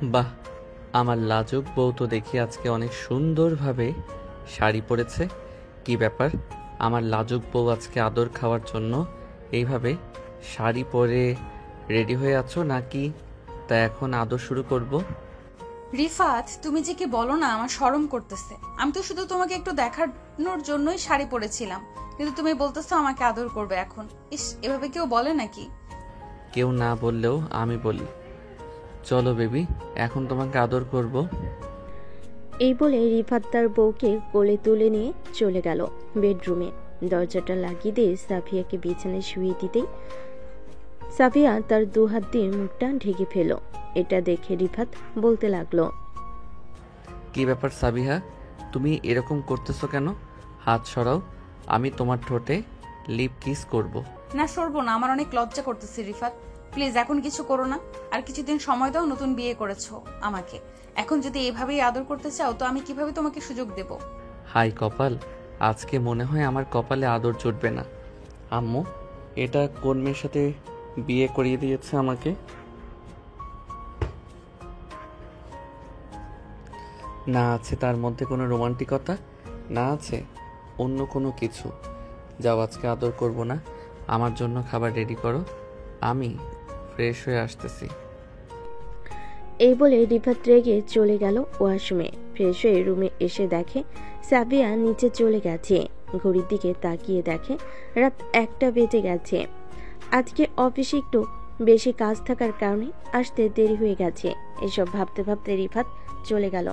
বাহ, আমার লাজুক বউ তো দেখি আজকে অনেক সুন্দরভাবে শাড়ি পরেছে। কি ব্যাপার, আমার লাজুক বউ আজকে আদর খাওয়ার জন্য এইভাবে শাড়ি পরে রেডি হয়ে আছো নাকি? তা এখন আদর শুরু করব? রিফাত, তুমি যে কি বলো না, আমার শরম করতেছে। আমি তো শুধু তোমাকে একটু দেখানোর জন্যই শাড়ি পরেছিলাম, কিন্তু তুমি বলতেছো আমাকে আদর করবে এখন। ইস, এভাবে কেউ বলে নাকি? কেউ না বললেও আমি বলি। চলো বেবি, এখন তোমাকে আদর করব। এই বলে রিফাত তার বউকে কোলে তুলে নিয়ে চলে গেল বেডরুমে। দরজাটা লাগিয়ে দিয়ে সাফিয়াকে বিছানায় শুয়ে দিতেই সাফিয়া তার দুহাত দিয়ে মুখটা ঢেকে ফেল। এটা দেখে রিফাত বলতে লাগলো, কি ব্যাপার সাবিহা, তুমি এরকম করতেছো কেন? হাত সরাও, আমি তোমার ঠোঁটে লিপ কিস করব। না, সরবো না, আমার অনেক লজ্জা করতেছে রিফাত। প্লিজ এখন কিছু করো না, আর কিছুদিন সময় দাও। নতুন বিয়ে করেছো আমাকে, এখন যদি এভাবেই আদর করতে চাও তো আমি কিভাবে তোমাকে সুযোগ দেব? হাই কপাল, আজকে মনে হয় আমার কপালে আদর জুটবে না। আম্মু, এটা কোন মেয়ের সাথে বিয়ে করিয়ে দিয়েছে আমাকে? না আছে তার মধ্যে কোনো রোমান্টিকতা, না আছে অন্য কোনো কিছু। যাও, আজকে আদর করব না, আমার জন্য খাবার রেডি করো, আমি ফ্রেশ হয়ে আসতেছি। এই বলে রিফাত রেগে চলে গেল ওয়াশরুমে। ফ্রেশ হয়ে রুমে এসে দেখে সাবিয়া নিচে চলে গেছে। ঘড়ির দিকে তাকিয়ে দেখে রাত 1টা বেজে গেছে। আজকে অফিসে একটু বেশি কাজ থাকার কারণে আসতে দেরি হয়ে গেছে। এসব ভাবতে ভাবতে রিফাত চলে গেল।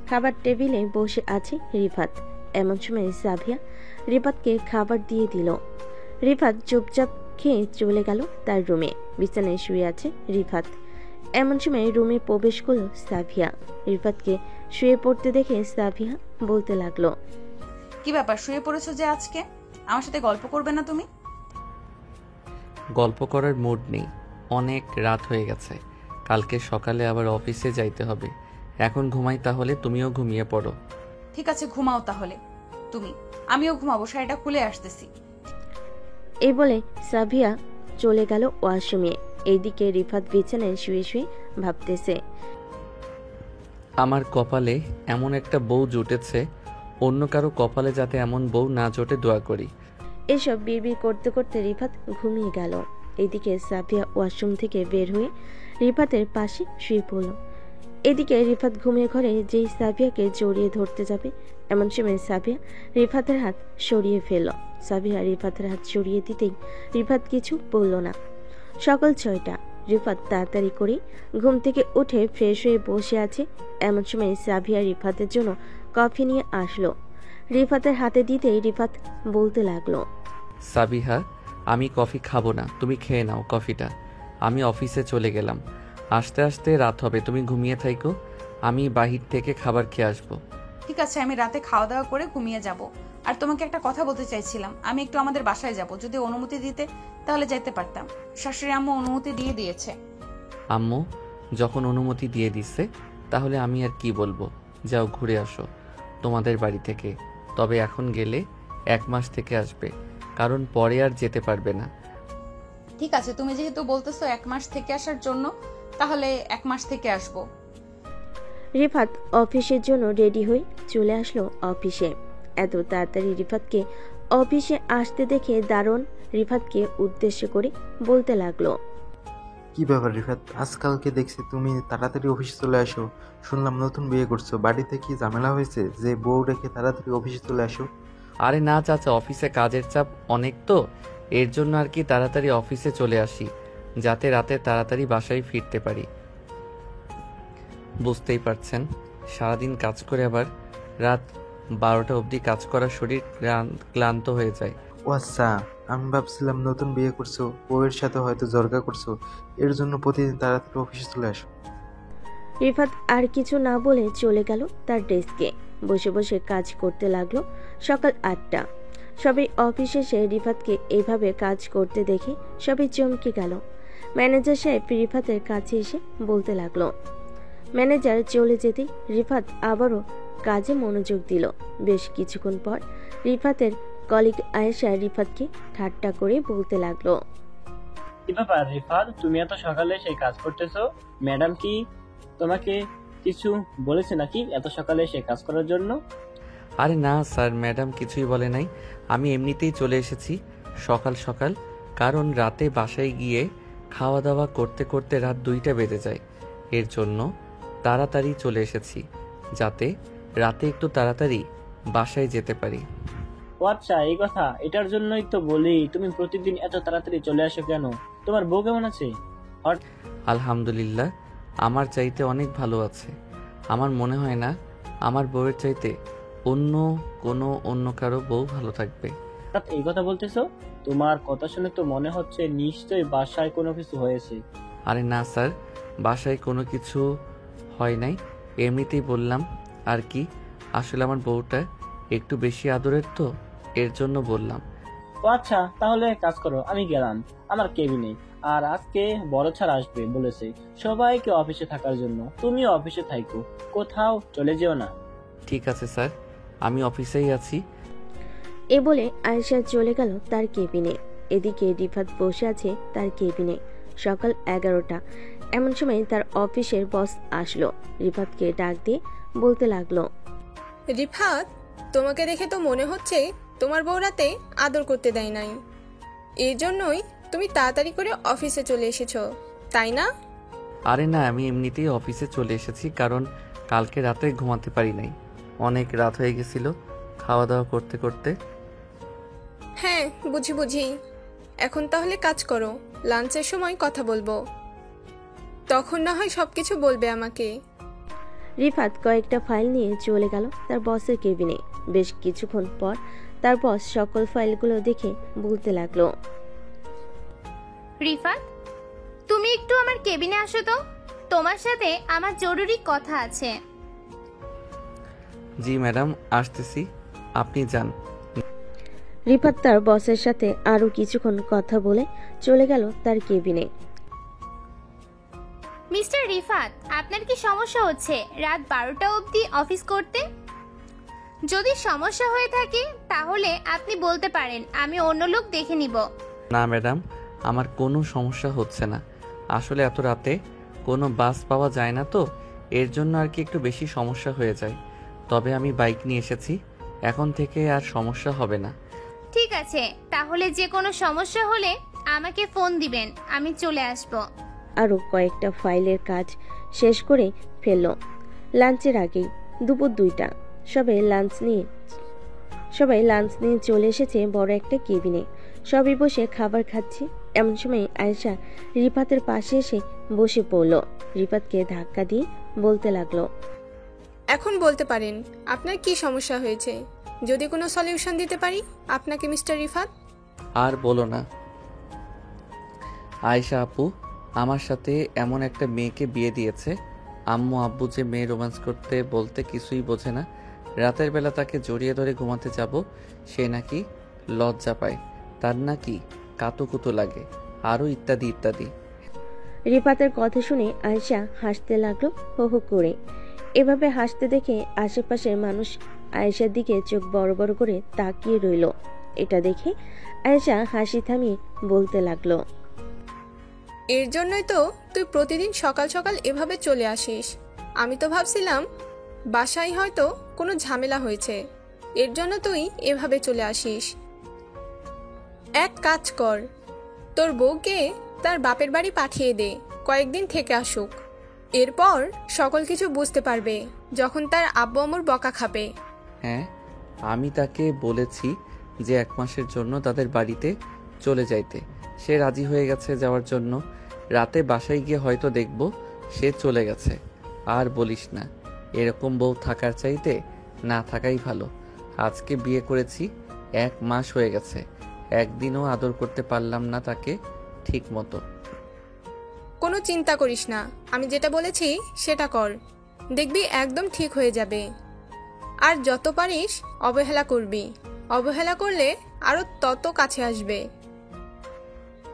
খাবার টেবিলে বসে আছে রিফাত। এমন সময় সাবিয়া রিফাতকে খাবার দিয়ে দিল। রিফাত চুপচাপ খেয়ে চলে গেল তার রুমে। বিছানায় শুয়ে আছে রিফাত। এমন সময় রুমে প্রবেশ করল সাফিয়া। রিফাতকে শুয়ে পড়তে দেখে সাফিয়া বলতে লাগলো, কি ব্যাপার, শুয়ে পড়েছো যে আজকে? আমার সাথে গল্প করবে না তুমি? গল্প করার মুড নেই, অনেক রাত হয়ে গেছে, কালকে সকালে আবার অফিসে যাইতে হবে। এখন ঘুমাই, তাহলে তুমিও ঘুমিয়ে পড়ো। ঠিক আছে, ঘুমাও তাহলে তুমি, আমিও ঘুমাবো, শাড়িটা খুলে আসতেছি। এই বলে সাফিয়া চলে গেল ওয়াশরুমে। এইদিকে রিফাত বিছানায় শুয়ে শুয়ে ভাবতেছে, আমার কপালে এমন একটা বউ জুটেছে, অন্য কারো কপালে যাতে এমন বউ না জোটে দোয়া করি। এসব বিড়বিড় করতে করতে রিফাত ঘুমিয়ে গেল। এইদিকে সাফিয়া ওয়াশরুম থেকে বের হয়ে রিফাতের পাশে শুয়ে পড়ল। এদিকে রিফাত ঘুমিয়ে ঘরে যেই সাফিয়াকে জড়িয়ে ধরতে যাবে, এমন সময় সাফিয়া রিফাতের হাত সরিয়ে ফেলল। সাফিয়া রিফাতের হাত সরিয়ে দিতেই রিফাত কিছু বলল না। সকাল 6টা। রিফাত তাড়াতাড়ি করে ঘুম থেকে উঠে ফ্রেশ হয়ে বসে আছে। এমন সময় সাফিয়া রিফাতের জন্য কফি নিয়ে আসলো। রিফাতের হাতে দিতেই রিফাত বলতে লাগলো, সাবিহা, আমি কফি খাবো না, তুমি খেয়ে নাও কফিটা। আমি অফিসে চলে গেলাম, আস্তে আস্তে রাত হবে, তুমি ঘুমিয়ে থাইকো, আমি বাহির থেকে খাবার খেয়ে আসবো। ঠিক আছে, আমি রাতে খাওয়া দাওয়া করে ঘুমিয়ে যাব। আর তোমাকে একটা কথা বলতে চাইছিলাম, আমি একটু আমাদের বাসায় যাব, যদি অনুমতি দিতে তাহলে যাইতে পারতাম। শাশুড়ি আম্মু অনুমতি দিয়ে দিয়েছে। আম্মু যখন অনুমতি দিয়ে দিছে, তাহলে আমি আর কি বলবো? যাও ঘুরে আসো তোমাদের বাড়ি থেকে। তবে এখন গেলে 1 মাস থেকে আসবে, কারণ পরে আর যেতে পারবে না। ঠিক আছে, তুমি যেহেতু বলতেছো 1 মাস থেকে আসার জন্য, তাহলে 1 মাস থেকে আসবো। রিফাত অফিসের জন্য রেডি হয়ে চলে আসলো অফিসে। এত তাড়াতাড়ি রিফাতকে অফিসে আসতে দেখে দারুণ রিফাতকে উদ্দেশ্য করে বলতে লাগলো, কি ব্যাপার রিফাত, আজকালকে দেখছি তুমি তাড়াতাড়ি অফিসে চলে আসো। শুনলাম নতুন বিয়ে করছো, বাড়িতে কি ঝামেলা হয়েছে যে বউ রেখে তাড়াতাড়ি অফিসে চলে আসো? আরে না চাচা, অফিসে কাজের চাপ অনেক তো, এর জন্য আর কি তাড়াতাড়ি অফিসে চলে আসি, যাতে রাতে তাড়াতাড়ি বাসায় ফিরতে পারি। বুঝতেই পারছেন, সারাদিন কাজ করে আবার রাত 12টা অবধি কাজ করা শরীর ক্লান্ত হয়ে যায়। ও আচ্ছা, আমি ভাবছিলাম নতুন বিয়ে করছো, বউয়ের সাথে হয়তো জর্গা করছো, এর জন্য প্রতিদিন তাড়াতাড়ি অফিসে চলে আসো। রিফাত আর কিছু না বলে চলে গেল তার ডেস্কে। বসে বসে কাজ করতে লাগলো। সকাল 8টা। সবাই অফিসে এসে রিফাতকে এইভাবে কাজ করতে দেখে সবাই চমকে গেল। ম্যানেজার সাহেব রিফাতের কাছে এসে বলতে লাগলো। ম্যানেজার চলে যেতেই রিফাত আবারও কাজে মনোযোগ দিল। বেশ কিছুক্ষণ পর রিফাতের কলিগ আয়েশা রিফাতকে ঠাট্টা করে বলতে লাগলো, কি ব্যাপার রিফাত, তুমি এত সকালে সেই কাজ করতেছো? ম্যাডাম কি তোমাকে কিছু বলেছে নাকি এত সকালে এসে কাজ করার জন্য? আরে না স্যার, ম্যাডাম কিছুই বলে নাই। আমি এমনিতেই চলে এসেছি সকাল সকাল, কারণ রাতে বাসায় গিয়ে খাওয়া দাওয়া করতে করতে রাত 2টা বেজে যায়। এর জন্য তাড়াতাড়ি চলে এসেছি, যাতে রাতে একটু তাড়াতাড়ি বাসায় যেতে পারি। ও আচ্ছা, এই কথা। এটার জন্যই তো বলি তুমি প্রতিদিন এত তাড়াতাড়ি চলে আসো কেন? তোমার বউ কেমন আছে? আলহামদুলিল্লাহ, আমার চাইতে অনেক ভালো আছে। আমার মনে হয় না আমার বউয়ের চাইতে অন্য কারো বউ ভালো থাকবে। হঠাৎ এই কথা বলতেছো? তোমার কথা শুনে তো মনে হচ্ছে নিশ্চয়ই বাসায় কোনো কিছু হয়েছে। আরে না স্যার, বাসায় কোনো কিছু হয় নাই, এমনিতেই বললাম আর কি। আসলে আমার বউটা একটু বেশি আদরের তো, এর জন্য বললাম। ও আচ্ছা, তাহলে কাজ করো, আমি গেলাম আমার কেবিনে। আর আজকে বড় ছাড় আসবে বলেছে সবাইকে অফিসে থাকার জন্য। তুমিও অফিসে থাইকো, কোথাও চলে যেও না। ঠিক আছে স্যার, আমি অফিসেই আছি। এ বলে আয়েশা চলে গেল তার কেবিনে। এদিকে রিফাত বসে আছে তার কেবিনে। সকাল 11টা। এমন সময় তার অফিসের বস আসলো। রিফাতকে ডাক দিয়ে বলতে লাগলো, রিফাত, তোমাকে দেখে তো মনে হচ্ছে তোমার বউ রাতে আদর করতে দেয় নাই। এই জন্যই তুমি তাড়াতাড়ি করে অফিসে চলে এসেছো, তাই না? আরে না, আমি এমনিতেই অফিসে চলে এসেছি, কারণ কালকে রাতে ঘুমাতে পারি নাই। অনেক রাত হয়ে গেছিল খাওয়া দাওয়া করতে করতে। হ্যাঁ, বুঝি। এখন তাহলে কাজ করো, লাঞ্চের সময় কথা বলবো, তখন না হয় সবকিছু বলবে আমাকে। রিফাত কয়েকটা ফাইল নিয়ে চলে গেল তার বসের কেবিনে। বেশ কিছুক্ষণ পর তার বস সকল ফাইলগুলো দেখে বলতে লাগলো, রিফাত, তুমি একটু আমার কেবিনে আসো তো, তোমার সাথে আমার জরুরি কথা আছে। জি ম্যাডাম, আসতেছি, আপনি যান। রিফাত তার বসের সাথে আরো কিছুক্ষণ কথা বলে চলে গেল তার কেবিনে। মিস্টার রিফাত, আপনার কি সমস্যা হচ্ছে রাত 12টা অবধি অফিস করতে? যদি সমস্যা হয়ে থাকে তাহলে আপনি বলতে পারেন, আমি অন্য লোক দেখে নিব। না ম্যাডাম, আমার কোনো সমস্যা হচ্ছে না। আসলে এত রাতে কোনো বাস পাওয়া যায় না তো, এর জন্য আর কি একটু বেশি সমস্যা হয়ে যায়। তবে আমি বাইক নিয়ে এসেছি, এখন থেকে আর সমস্যা হবে না। ঠিক আছে, তাহলে যে কোনো সমস্যা হলে আমাকে ফোন দিবেন, আমি চলে আসব। আরো কয়েকটা ফাইলের কাজ শেষ করে ফেলল। লাঞ্চের আগেই দুপুর 2টা। সবাই লাঞ্চ নিয়ে চলে এসেছে বড় একটা কেবিনে। সবাই বসে খাবার খাচ্ছে। এমন সময় আয়েশা রিফাতের পাশে এসে বসে পড়ল। রিফাতকে ধাক্কা দিয়ে বলতে লাগলো, এখন বলতে পারেন আপনার কি সমস্যা হয়েছে, যদি কোনো সলিউশন দিতে পারি আপনাকে মিস্টার রিফাত। আর বলো না আয়েশা আপু, আমার সাথে এমন একটা মেয়েকে বিয়ে দিয়েছে। আম্মু আব্বু যে মেয়ে রোম্যান্স করতে বলতে কিছুই বোঝে না। রাতের বেলা তাকে জড়িয়ে ধরে ঘুমাতে যাব, সে নাকি লজ্জা পায়, তার নাকি কাতুকুতু লাগে, আরও ইত্যাদি ইত্যাদি। রিফাতের কথা শুনে আয়েশা হাসতে লাগলো হো হো করে। এভাবে হাসতে দেখে আশেপাশের মানুষ আয়েশার দিকে চোখ বড় বড় করে তাকিয়ে রইল। এটা দেখে আয়েশা হাসি থামিয়ে বলতে লাগলো, এর জন্যই তো তুই প্রতিদিন সকাল সকাল এভাবে চলে আসিস। আমি তো ভাবছিলাম বাসায় হয়তো কোনো ঝামেলা হয়েছে, এর জন্য তুই এভাবে চলে আসিস। এক কাজ কর, তোর বউকে তার বাপের বাড়ি পাঠিয়ে দে, কয়েকদিন থেকে আসুক। এরপর সকল কিছু বুঝতে পারবে যখন তার আব্বু আম্মুর বকা খাবে। হ্যাঁ, আমি তাকে বলেছি যে 1 মাসের জন্য তাদের বাড়িতে চলে যাইতে। সে রাজি হয়ে গেছে যাওয়ার জন্য। রাতে বাসায় গিয়ে হয়তো দেখব সে চলে গেছে। আর বলিস না, এরকম বউ থাকার চাইতে না থাকাই ভালো। আজকে বিয়ে করেছি, 1 মাস হয়ে গেছে, একদিনও আদর করতে পারলাম না তাকে ঠিক মতো। কোনো চিন্তা করিস না, আমি যেটা বলেছি সেটা কর, দেখবি একদম ঠিক হয়ে যাবে। আর যত পারিস অবহেলা করবি, অবহেলা করলে আরো তত কাছে আসবে।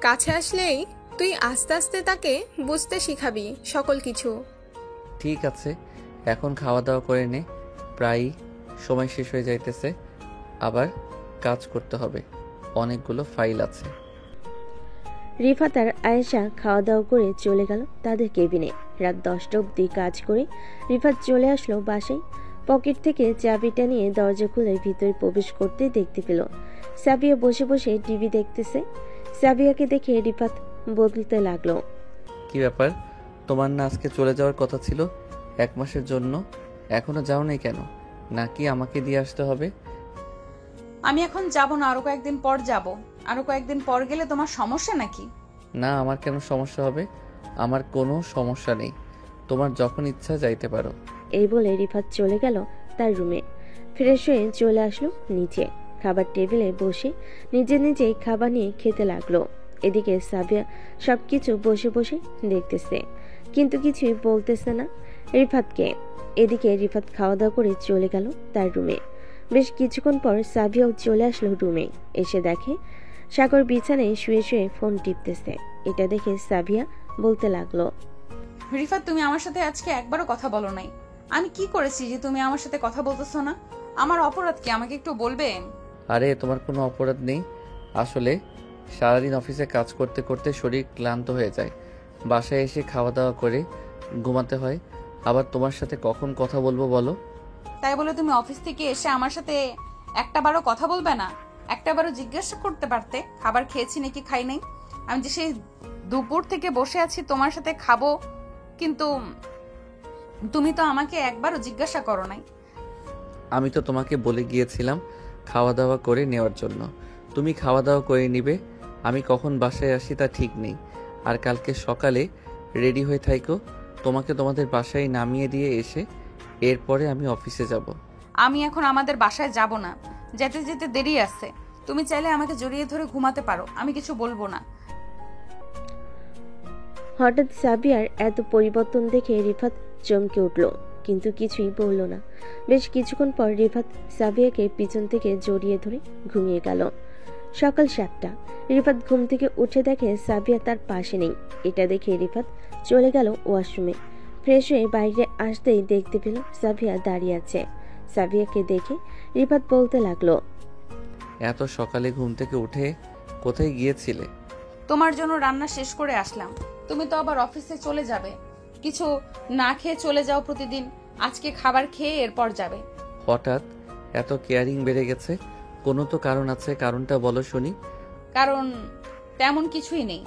কাছে আসলেই তুই আস্তে আস্তে তাকে বুঝতে শিখাবি সকল কিছু। ঠিক আছে, এখন খাওয়া দাওয়া করে নে, প্রায় সময় শেষ হয়ে যাইতেছে। আবার কাজ করতে হবে, অনেকগুলো ফাইল আছে। রিফাত আর আয়েশা খাওয়া দাওয়া করে চলে গেল তাদের কেবিনে। রাত 10টা অবধি কাজ করে রিফাত চলে আসলো বাসায়। পকেট থেকে চাবিটা নিয়ে দরজা খুলে ভিতরে প্রবেশ করতে দেখতে পেল সাবিয়া বসে বসে টিভি দেখতেছে। সাবিয়াকে দেখে রিফাত বলতে লাগলো, কি ব্যাপার, তোমার না আজকে চলে যাওয়ার কথা ছিল 1 মাসের জন্য? এখনো যাও নাই কেন? নাকি আমাকে দিয়ে আসতে হবে? আমি এখন যাব না, আরো কয়েকদিন পর যাব। আরো কয়েকদিন পর গেলে তোমার সমস্যা নাকি? না, আমার কেন সমস্যা হবে? আমার কোনো সমস্যা নেই, তোমার যখন ইচ্ছা যাইতে পারো। এই বলে রিফাত চলে গেল তার রুমে। ফ্রেশ হয়ে চলে আসলো নিচে। খাবার টেবিলে বসে নিজেই খাবার নিয়ে খেতে লাগলো। এদিকে সাবিয়া সবকিছু বসে বসে দেখতেছে, কিন্তু কিছুই বলতেছে না রিফাতকে। এদিকে রিফাত খাওয়া দাওয়া করে চলে গেল তার রুমে। বেশ কিছুক্ষণ পর সাবিয়াও চলে আসলো রুমে। এসে দেখে সাগর বিছানায় শুয়ে শুয়ে ফোন টিপতেছে। এটা দেখে সাবিয়া বলতে লাগলো, রিফাত, তুমি আমার সাথে আজকে একবারও কথা বলো নাই। আমি কি করেছি যে তুমি আমার সাথে কথা বলতেছো না? আমার অপরাধ কি, আমাকে একটু বলবে? আরে তোমার কোনো অপরাধ নেই। আসলে সারাদিন অফিসে কাজ করতে করতে শরীর ক্লান্ত হয়ে যায়, বাসায় এসে খাওয়া দাওয়া করে ঘুমাতে হয়। আবার তোমার সাথে কখন কথা বলবো বলো? তাই বলে তুমি অফিস থেকে এসে আমার সাথে একটাবারও কথা বলবে না? একটাবারও জিজ্ঞাসা করতে পারতে খাবার খেয়েছি নাকি খাই নাই। আমি যে সেই দুপুর থেকে বসে আছি তোমার সাথে খাবো, কিন্তু তুমি তো আমাকে একবারও জিজ্ঞাসা করো নাই। আমি তো তোমাকে বলে গিয়েছিলাম খাওয়া দাওয়া করে নেওয়ার জন্য, তুমি খাওয়া দাওয়া করে নিবে। আমি কখন বাসায় আসি তা ঠিক নেই। আর কালকে সকালে রেডি হয়ে থাইকো, তোমাকে তোমাদের বাসায় নামিয়ে দিয়ে এসে এরপরে আমি অফিসে যাব। আমি এখন আমাদের বাসায় যাব না, যেতে যেতে দেরি আছে। তুমি চাইলে আমাকে জড়িয়ে ধরে ঘুমাতে পারো, আমি কিছু বলবো না। হঠাৎ সাবিয়ার এত পরিবর্তন দেখে রিফাত চমকে উঠল, কিন্তু কিছুই বলল না। বেশ কিছুক্ষণ পর রিফাত সাবিয়াকে পিছন থেকে জড়িয়ে ধরে ঘুমিয়ে গেল। সকাল 7টা। রিফাত ঘুম থেকে উঠে দেখে সাবিয়া তার পাশে নেই। এটা দেখে রিফাত চলে গেল ওয়াশরুমে। ফ্রেশ হয়ে বাইরে আসতেই দেখতে পেল সাবিয়া দাঁড়িয়ে আছে। সাবিয়াকে দেখে রিফাত বলতে লাগলো, এত সকালে ঘুম থেকে উঠে কোথায় গিয়েছিলে? তোমার জন্য রান্না শেষ করে আসলাম। তুমি তো আবার অফিসে চলে যাবে, কিছু না খেয়ে চলে যাও প্রতিদিন। আজকে খাবার খেয়ে এরপর যাবে। হঠাৎ এত কেয়ারিং বেড়ে গেছে, কোনো তো কারণ আছে, কারণটা বলো শুনি। কারণ তেমন কিছুই নেই।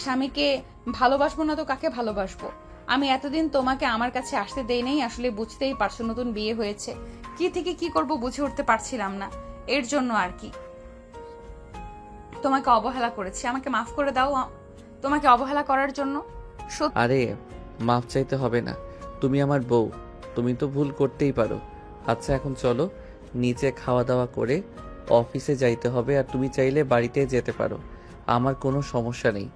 স্বামীকে ভালোবাসবো না তো কাকে ভালোবাসবো? আমি এতদিন তোমাকে আমার কাছে আসতে দেই নাই, আসলে বুঝতেই পারছো নতুন বিয়ে হয়েছে, কি থেকে কি করব বুঝে উঠতে পারছিলাম না। এর জন্য আর কি তোমাকে অবহেলা করেছি। আমাকে মাফ করে দাও তোমাকে অবহেলা করার জন্য। আরে মাফ চাইতে হবে না, তুমি আমার বউ, তুমি তো ভুল করতেই পারো। আচ্ছা এখন চলো, নিচে খাওয়া দাওয়া করে অফিসে যাইতে হবে। আর তুমি চাইলে বাড়িতে যেতে পারো, আমার কোনো সমস্যা নেই।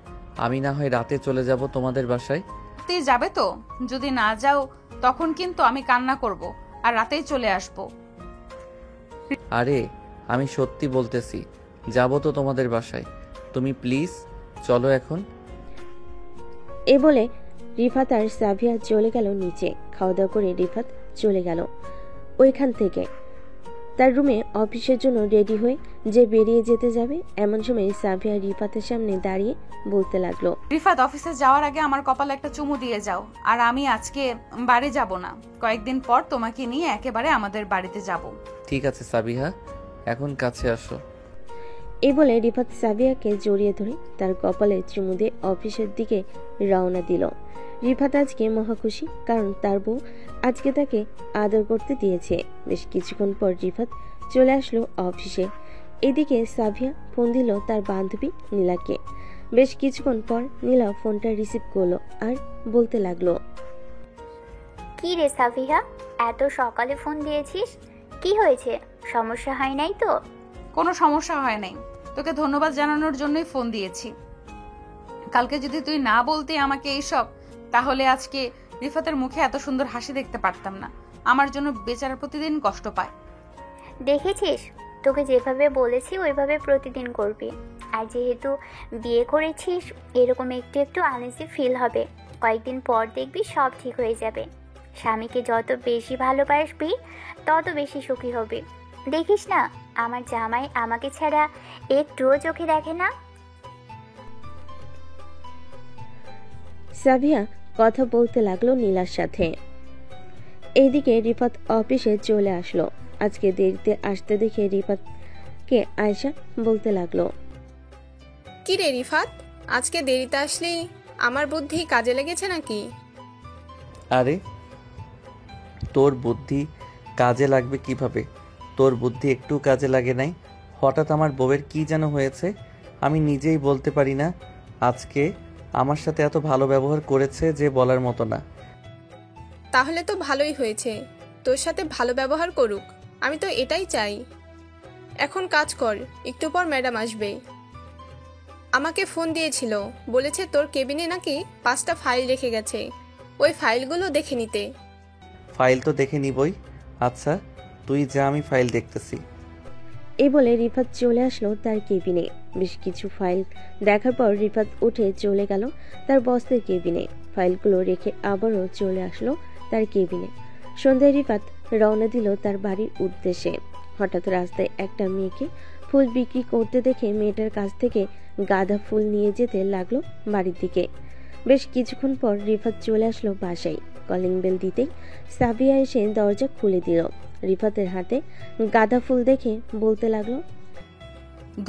আমি না হয় রাতে চলে যাব তোমাদের বাসায়। তুই যাবে তো? যদি না যাও তখন কিন্তু আমি কান্না করব আর রাতেই চলে আসব। আরে আমি সত্যি বলতেছি, যাব তো তোমাদের বাসায়, তুমি প্লিজ চলো এখন। এ বলে রিফাত আর সাবিয়া চলে গেল নিচে। খাওয়া দাওয়া করে রিফাত চলে গেল ওইখান থেকে তার রুমে অফিসের জন্য রেডি হয়ে যে বেরিয়ে যেতে যাবে। এমন সময় সাবিয়া রিফাতের সামনে দাঁড়িয়ে বলতে লাগলো, রিফাত, অফিসে যাওয়ার আগে আমার কপালে একটা চুমু দিয়ে যাও। আর আমি আজকে বাড়ি যাব না, কয়েকদিন পর তোমাকে নিয়ে একেবারে আমাদের বাড়িতে যাব। ঠিক আছে সাবিহা, এখন কাছে আসো। এই বলে রিফাত সাবিয়াকে জড়িয়ে ধরে তার কপালে চুমু দিয়ে অফিসের দিকে রওনা দিল। রিফাত আজকে মহা খুশি, কারণ তার বউ আজকে তাকে আদর করতে দিয়েছে। বেশ কিছুক্ষণ পর রিফাত চলে আসলো অফিসে। এদিকে সাবিয়া ফোন দিল তার বান্ধবী নীলাকে। বেশ কিছুক্ষণ পর নীলা ফোনটা রিসিভ করলো আর বলতে লাগলো, কি রে সাবিহা, এত সকালে ফোন দিয়েছিস? কি হয়েছে? সমস্যা হয় নাই তো? কোনো সমস্যা হয় নাই, তোকে ধন্যবাদ জানানোর জন্যই ফোন দিয়েছি। কালকে যদি তুই না বলতে আমাকে এইসব, তাহলে আজকে রিফাতের মুখে এত সুন্দর হাসি দেখতে পারতাম না। আমার জন্য বেচারা প্রতিদিন কষ্ট পায়। দেখেছিস, তোকে যেভাবে বলেছি ওইভাবে প্রতিদিন করবি। আর যেহেতু বিয়ে করেছিস, এরকম একটু একটু আনইজি ফিল হবে। কয়েকদিন পর দেখবি সব ঠিক হয়ে যাবে। স্বামীকে যত বেশি ভালোবাসবি তত বেশি সুখী হবি। দেখিস না, আমার জামাই আমাকে ছাড়া একটুও চোখে দেখে না। সাবিয়া কথা বলতে লাগলো নীলার সাথে। এইদিকে রিফাত অফিসে চলে আসলো। আজকে দেরিতে আসতে দেখে রিফাতকে আয়েশা বলতে লাগলো, কি রে রিফাত, আজকে দেরিতে আসলি? আমার বুদ্ধি কাজে লেগেছে নাকি? আরে তোর বুদ্ধি কাজে লাগবে কিভাবে? তোর বুদ্ধি একটু কাজে লাগে নাই। হঠাৎ আমার বউয়ের কি যেন হয়েছে, আমি নিজেই বলতে পারি না। আজকে আমার সাথে এত ভালো ব্যবহার করেছে যে বলার মতো না। তাহলে তো ভালোই হয়েছে, তোর সাথে ভালো ব্যবহার করুক, আমি তো এটাই চাই। এখন কাজ কর, একটু পর ম্যাডাম আসবে। আমাকে ফোন দিয়েছিল, বলেছে তোর কেবিনে নাকি 5টা ফাইল রেখে গেছে, ওই ফাইলগুলো দেখে নিতে। ফাইল তো দেখে নিবই। আচ্ছা তুই যা, আমি ফাইল দেখতেছি। এই বলে রিফাত চলে আসলো তার কেবিনে। বেশ কিছু ফাইল দেখার পর রিফাত উঠে চলে গেল তার বসের কেবিনে। ফাইলগুলো রেখে আবারও চলে আসলো তার কেবিনে। সন্ধ্যায় রিফাত রওনা দিল তার বাড়ির উদ্দেশ্যে। হঠাৎ রাস্তায় একটা মেয়েকে ফুল বিক্রি করতে দেখে মেয়েটার কাছ থেকে গাঁদা ফুল নিয়ে যেতে লাগলো বাড়ির দিকে। বেশ কিছুক্ষণ পর রিফাত চলে আসলো বাসায়। কলিং বেল দিতেই সাবিয়া এসে দরজা খুলে দিল। রিফাতের হাতে গাঁদা ফুল দেখে বলতে লাগলো,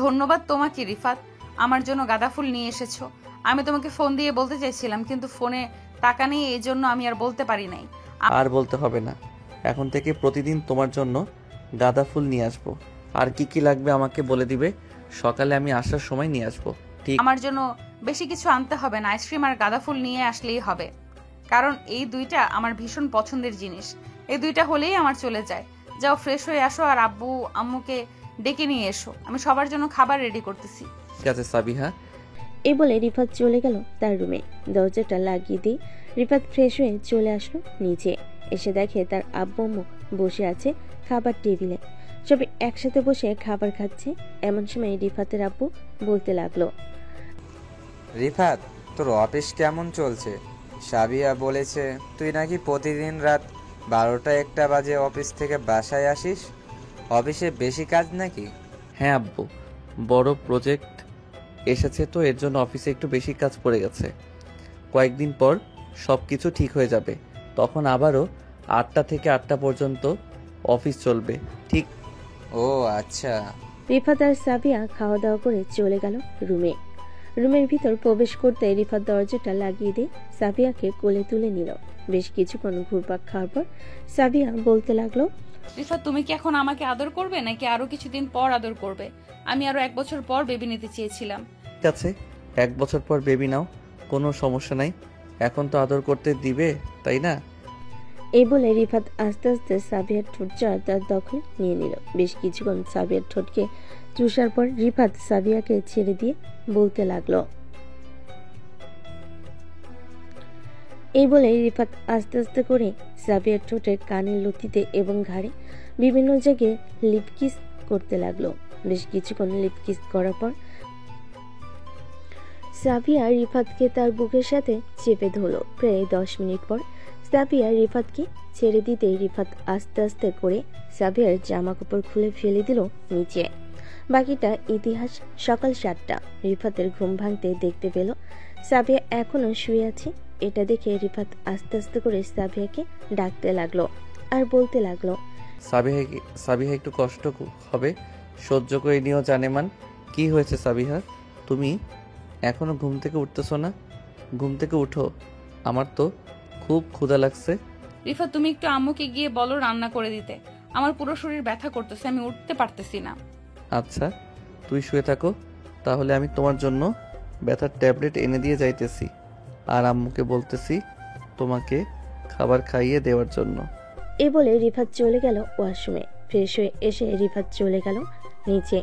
ধন্যবাদ তোমাকে রিফাত, আমার জন্য গাঁদা ফুল নিয়ে এসেছো। আমি তোমাকে ফোন দিয়ে বলতে চাইছিলাম, কিন্তু ফোনে টাকা নেই, এই জন্য আমি আর বলতে পারি নাই। আর বলতে হবে না, এখন থেকে প্রতিদিন তোমার জন্য গাঁদা ফুল নিয়ে আসবো। আর কি কি লাগবে আমাকে বলে দিবে, সকালে আমি আসার সময় নিয়ে আসবো। ঠিক আমার জন্য বেশি কিছু আনতে হবে না, আইসক্রিম আর গাঁদা ফুল নিয়ে আসলেই হবে, কারণ এই দুইটা আমার ভীষণ পছন্দের জিনিস। এই দুইটা হলেই আমার চলে যায়। যাও ফ্রেশ হয়ে আসো আর আব্বু আম্মুকে ডেকে নিয়ে এসো, আমি সবার জন্য খাবার রেডি করতেছি। আছে সাবিহা। এই বলে রিফাত চলে গেল তার রুমে। দরজাটা লাগিয়ে দিয়ে রিফাত ফ্রেশ হয়ে চলে আসলো নিচে। এসে দেখে তার আব্বু আম্মু বসে আছে খাবার টেবিলে। সবাই একসাথে বসে খাবার খাচ্ছে। এমন সময় রিফাতের আব্বু বলতে লাগলো, রিফাত, তোর অফিস কেমন চলছে? সাবিয়া বলেছে তুই নাকি প্রতিদিন রাত 12টা-1টা বাজে অফিস থেকে বাসায় আসিস। অফিসে বেশি কাজ নাকি? হ্যাঁ আব্বু, বড় প্রজেক্ট এসেছে তো এর জন্য অফিসে একটু বেশি কাজ পড়ে গেছে। কয়েকদিন পর সব কিছু ঠিক হয়ে যাবে, তখন আবারও 8টা থেকে 8টা পর্যন্ত অফিস চলবে। ঠিক। ও আচ্ছা। রিফাত আর সাবিয়া খাওয়া দাওয়া করে চলে গেল রুমে। রুমের ভিতর প্রবেশ করতে রিফাত দরজাটা লাগিয়ে দিয়ে সাবিয়াকে কোলে তুলে নিল। বেশ কিছুক্ষণ ঘুরপাক খাওয়ার পর সাবিয়া বলতে লাগলো, রিফাত, তুমি কি এখন আমাকে আদর করবে নাকি আরো কিছুদিন পর আদর করবে? আমি আরো 1 বছর পর বেবি নিতে চেয়েছিলাম। ঠিক আছে, 1 বছর পর বেবি নাও, কোনো সমস্যা নাই। এখন তো আদর করতে দিবে, তাই না? এই বলে রিফাত আস্তে আস্তে সাবিয়ার ঠোঁটটা তার দখলে নিয়ে নিল। বেশ কিছুক্ষণ সাবিয়ার ঠোঁটকে চুষার পর রিফাত সাবিয়াকে ছেড়ে দিয়ে বলতে লাগলো। এই বলে রিফাত আস্তে আস্তে করে সাবিয়ার ঠোঁটের কানের লতিতে এবং ঘাড়ে বিভিন্ন জায়গায় লিপ কিস করতে লাগলো। বেশ কিছুক্ষণ লিপ কিস করার পর সাবিয়া রিফাতকে তার বুকের সাথে চেপে ধরল। প্রায় 10 মিনিট পর সাবিয়া রিফাতকে ছেড়ে দিতেই রিফাত আস্তে আস্তে করে সাবিয়ার জামা কাপড় খুলে ফেলে দিল নিচে। বাকিটা ইতিহাস। সকাল 7টা। রিফাতের ঘুম ভাঙতে দেখতে পেল সাবিয়া এখনো শুয়ে আছে। এটা দেখে রিফাত আস্তে আস্তে করে সাবিয়াকে ডাকতে লাগলো আর বলতে লাগলো, সাবিহা একটু কষ্ট হবে, সহ্য করে নিও জানেমান। কি হয়েছে সাবিহা, তুমি এখনো ঘুম থেকে উঠতেছো না? ঘুম থেকে উঠো, আমার তো খুব ক্ষুধা লাগছে। রিফাত, তুমি একটু আম্মুকে গিয়ে বলো রান্না করে দিতে, আমার পুরো শরীর ব্যথা করতেছে, আমি উঠতে পারতেছি না। আচ্ছা তুই শুয়ে থাকো, তাহলে আমি তোমার জন্য ব্যথার ট্যাবলেট এনে দিয়ে যাইতেছি, আর আম্মুকে বলতেছি তোমাকে খাবার খাইয়ে দেওয়ার জন্য। এ বলে রিফাত চলে গেল ওয়াশরুমে। ফ্রেশ হয়ে এসে রিফাত চলে গেল নিচে।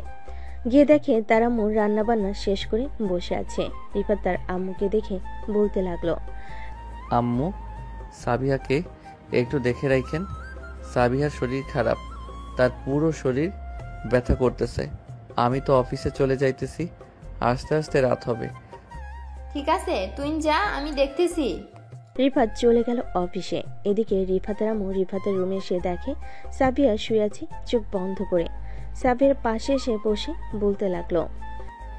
গিয়ে দেখে তার আম্মু রান্না বান্না শেষ করে বসে আছে। রিফাত তার আম্মুকে দেখে বলতে লাগলো, আম্মু, সাবিহাকে একটু দেখে রাখেন, সাবিহার শরীর খারাপ, তার পুরো শরীর ব্যথা করতেছে। আমি তো অফিসে চলে যাইতেছি, আস্তে আস্তে রাত হবে। ঠিক আছে, তুই যা, আমি দেখতেছি। রিফাত চলে গেল অফিসে। এদিকে রিফাতের আম্মু রিফাতের রুমে এসে দেখে সাবিয়া শুয়ে আছে চোখ বন্ধ করে। সাবিয়ার পাশে এসে বসে বলতে লাগলো,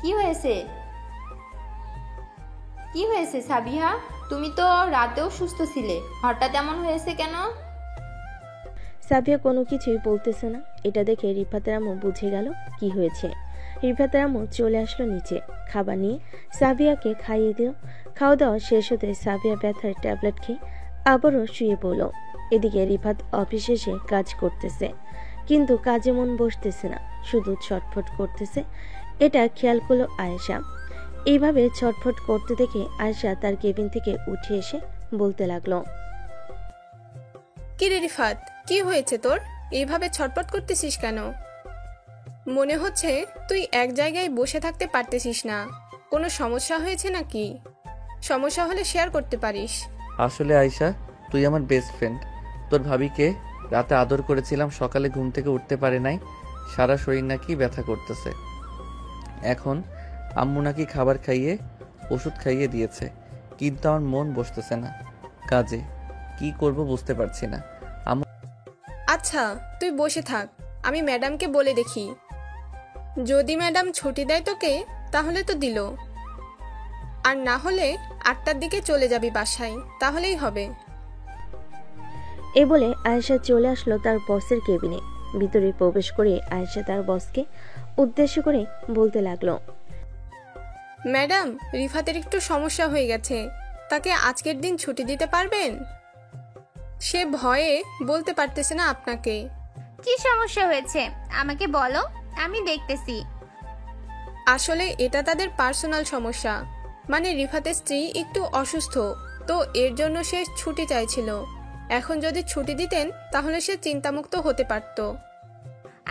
কি হয়েছে সাবিহা? তুমি তো রাতেও সুস্থ ছিলে, হঠাৎ এমন হয়েছে কেন? সাবিয়া কোনো কিছুই বলতেছে না। এটা দেখে রিফাতের আম্মু বুঝে গেল কি হয়েছে। রিফাতের আম্মু চলে আসলো নিচে, খাবার নিয়ে সাবিয়াকে খাইয়ে দিল। খাওয়া দাওয়া শেষ হতে সাবিয়া ব্যথার ট্যাবলেট খেয়ে আবারও শুয়ে পড়ল। এদিকে রিফাত অফিসে এসে কাজ করতেছে, কিন্তু কাজে মন বসতেছে না, শুধু ছটফট করতেছে। এটা খেয়াল করলো আয়েশা। এইভাবে ছটফট করতে দেখে আয়েশা তার কেবিন থেকে উঠে এসে বলতে লাগলো, কি রে রিফাত, কি হয়েছে তোর? এইভাবে ছটপট করতেছিস কেন? মনে হচ্ছে তুই এক জায়গায় বসে থাকতে পারতেছিস না। কোনো সমস্যা হয়েছে নাকি? সমস্যা হলে শেয়ার করতে পারিস। আসলে আয়শা, তুই আমার বেস্ট ফ্রেন্ড। তোর ভাবিকে রাতে আদর করেছিলাম, সকালে ঘুম থেকে উঠতে পারে নাই, সারা শরীর নাকি ব্যথা করতেছে। এখন আম্মু নাকি খাবার খাইয়ে ওষুধ খাইয়ে দিয়েছে, কিন্তু আমার মন বসতেছে না কাজে। কি করব বুঝতে পারছি না। আচ্ছা তুই বসে থাক, আমি ম্যাডামকে বলে দেখি। যদি ম্যাডাম ছুটি দেয় তোকে তাহলে তো দিল, আর না হলে 8টার দিকে চলে যাবি বাসায়, তাহলেই হবে। এ বলে আয়েশা চলে আসলো তার বসের কেবিনে। ভিতরে প্রবেশ করে আয়েশা তার বসকে উদ্দেশ্য করে বলতে লাগলো, ম্যাডাম, রিফাতের একটু সমস্যা হয়ে গেছে, তাকে আজকের দিন ছুটি দিতে পারবেন? সে ভয়ে বলতে পারতেছে না আপনাকে। কি সমস্যা হয়েছে আমাকে বলো, আমি দেখতেছি। আসলে এটা তাদের পার্সোনাল সমস্যা, মানে রিফাতের স্ত্রী একটু অসুস্থ, তো এর জন্য সে ছুটি চাইছিল। এখন যদি ছুটি দিতেন তাহলে সে চিন্তামুক্ত হতে পারত।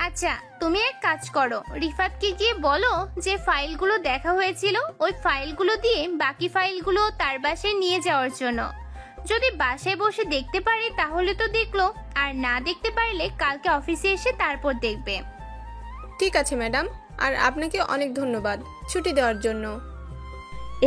আচ্ছা তুমি এক কাজ করো, রিফাতকে গিয়ে বলো যে ফাইলগুলো দেখা হয়েছিল ওই ফাইলগুলো দিয়ে বাকি ফাইলগুলো তার বাসায় নিয়ে যাওয়ার জন্য। যদি বাসায় বসে দেখতে পারে তাহলে তো দেখলো, আর না দেখতে পারলে কালকে অফিসে এসে তারপর দেখবে। ঠিক আছে ম্যাডাম, আর আপনাকে অনেক ধন্যবাদ ছুটি দেওয়ার জন্য।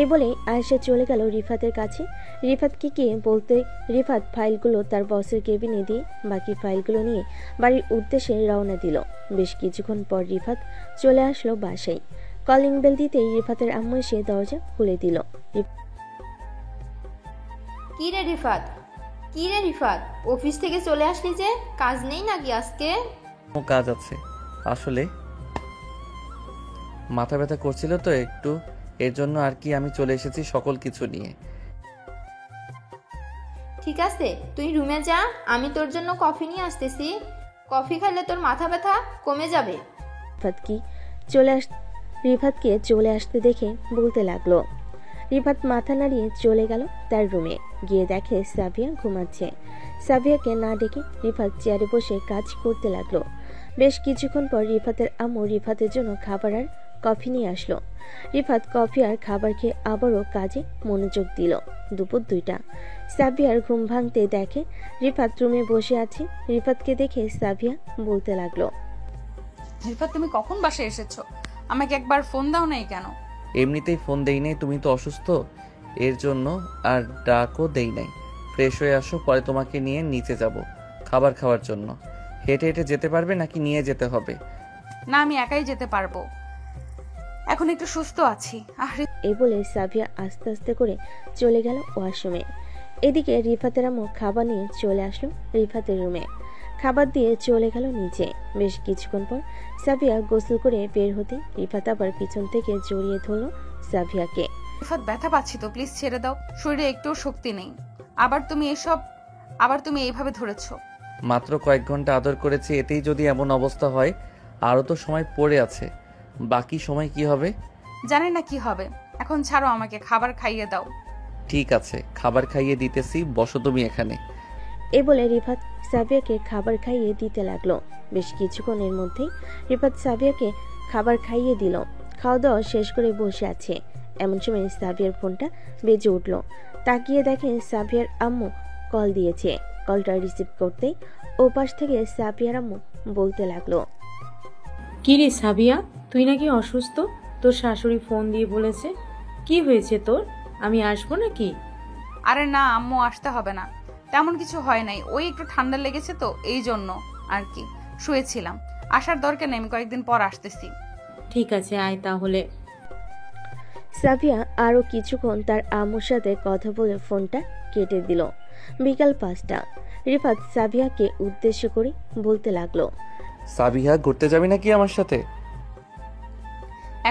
এ বলে আয়েশা চলে গেল রিফাতের কাছে। রিফাতকে গিয়ে বলতে রিফাত ফাইলগুলো তার বসের কেবিনে দিয়ে বাকি ফাইলগুলো নিয়ে বাড়ির উদ্দেশ্যে রওনা দিল। বেশ কিছুক্ষণ পর রিফাত চলে আসলো বাসায়। কলিং বেল দিতেই রিফাতের আম্মু এসে দরজা খুলে দিল। কি রে রিফাত, অফিস থেকে চলে আসলি যে, কাজ নেই নাকি আজকে? কাজ আছে, আসলে মাথা ব্যথা করছিল তো একটু, এর জন্য আর কি আমি চলে এসেছি সকল কিছু নিয়ে। ঠিক আছে, তুই রুমে যা, আমি তোর জন্য কফি নিয়ে আসতেছি। কফি খেলে তোর মাথা ব্যথা কমে যাবে। রিফাতকে চলে আসতে দেখে বলতে লাগলো। রিফাত মাথা নাড়িয়ে চলে গেল তার রুমে। গিয়ে দেখে সাবিয়া ঘুমাচ্ছে। সাবিয়াকে না ডেকে রিফাত চেয়ারে বসে কাজ করতে লাগলো। বেশ কিছুক্ষণ পর রিফাতের আম্মু রিফাতের জন্য খাবার আর কফি নিয়ে আসলো। রিফাত কফি আর খাবার খেয়ে আবারও কাজে মনোযোগ দিল। দুপুর 2টা। সাবিয়ার ঘুম ভাঙতে দেখে রিফাত রুমে বসে আছে। রিফাতকে দেখে সাবিয়া বলতে লাগলো, রিফাত তুমি কখন বাসায় এসেছো? আমাকে একবার ফোন দাও নাই কেন? এমনিতেই ফোন দেই নাই, তুমি তো অসুস্থ এর জন্য, আর ডাকও দেই নাই। ফ্রেশ হয়ে আসো, পরে তোমাকে নিয়ে নিচে যাব খাবার খাওয়ার জন্য। হেঁটে হেঁটে যেতে পারবে নাকি নিয়ে যেতে হবে? না, আমি একাই যেতে পারবো, এখন একটু সুস্থ আছি। এই বলে সাবিয়া আস্তে আস্তে করে চলে গেল ওয়াশরুমে। এদিকে রিফাতের আম্মু খাবার নিয়ে চলে আসলো রিফাতের রুমে। খাবার দিয়ে চলে গেল নিচে। বেশ কিছুক্ষণ পর সাবিয়া গোসল করে বের হতে রিফাত আবার পিছন থেকে জড়িয়ে ধরল সাবিয়াকে। রিফাত, ব্যথা পাচ্ছি তো, প্লিজ ছেড়ে দাও, শরীরে একটুও শক্তি নেই। আবার তুমি এইভাবে ধরেছো। মাত্র কয়েক ঘন্টা আদর করেছি, এতেই যদি এমন অবস্থা হয়, আরও তো সময় পড়ে আছে। বাকি সময় কি হবে? জানি না কি হবে, এখন ছাড়ো আমাকে, খাবার খাইয়ে দাও। ঠিক আছে, খাবার খাইয়ে দিতেছি, বসো তুমি এখানে। এ বলে রিফাত সাবিয়াকে খাবার খাইয়ে দিতে লাগলো। বেশ কিছুক্ষণের মধ্যেই রিফাত সাবিয়াকে খাবার খাইয়ে দিল। খাওয়া দাওয়া শেষ করে বসে আছে। এমন সময় সাবিয়ার ফোনটা বেজে উঠল। তাকিয়ে দেখে সাবিয়ার আম্মু কল দিয়েছে। কলটা রিসিভ করতেই ওপাশ থেকে সাবিয়ার আম্মু বলতে লাগলো, কি রে সাবিয়া, তুই নাকি অসুস্থ? তোর শাশুড়ি ফোন দিয়ে বলেছে। কি হয়েছে তোর? আমি আসবো নাকি? আরে না আম্মু, আসতে হবে না, তেমন কিছু হয় নাই, ওই একটু ঠান্ডা লেগেছে তো এই জন্য আর কি, শুয়েছিলাম। আসার দরকার নেই, আমি কয়েকদিন পর আসতেছি। ঠিক আছে, আয় তাহলে। সাবিয়া আরও কিছুক্ষণ তার আম্মুর সাথে কথা বলে ফোনটা কেটে দিল। বিকাল 5টা। রিফাত সাবিয়াকে উদ্দেশ্য করে বলতে লাগলো, সাবিহা, ঘুরতে যাবি নাকি আমার সাথে?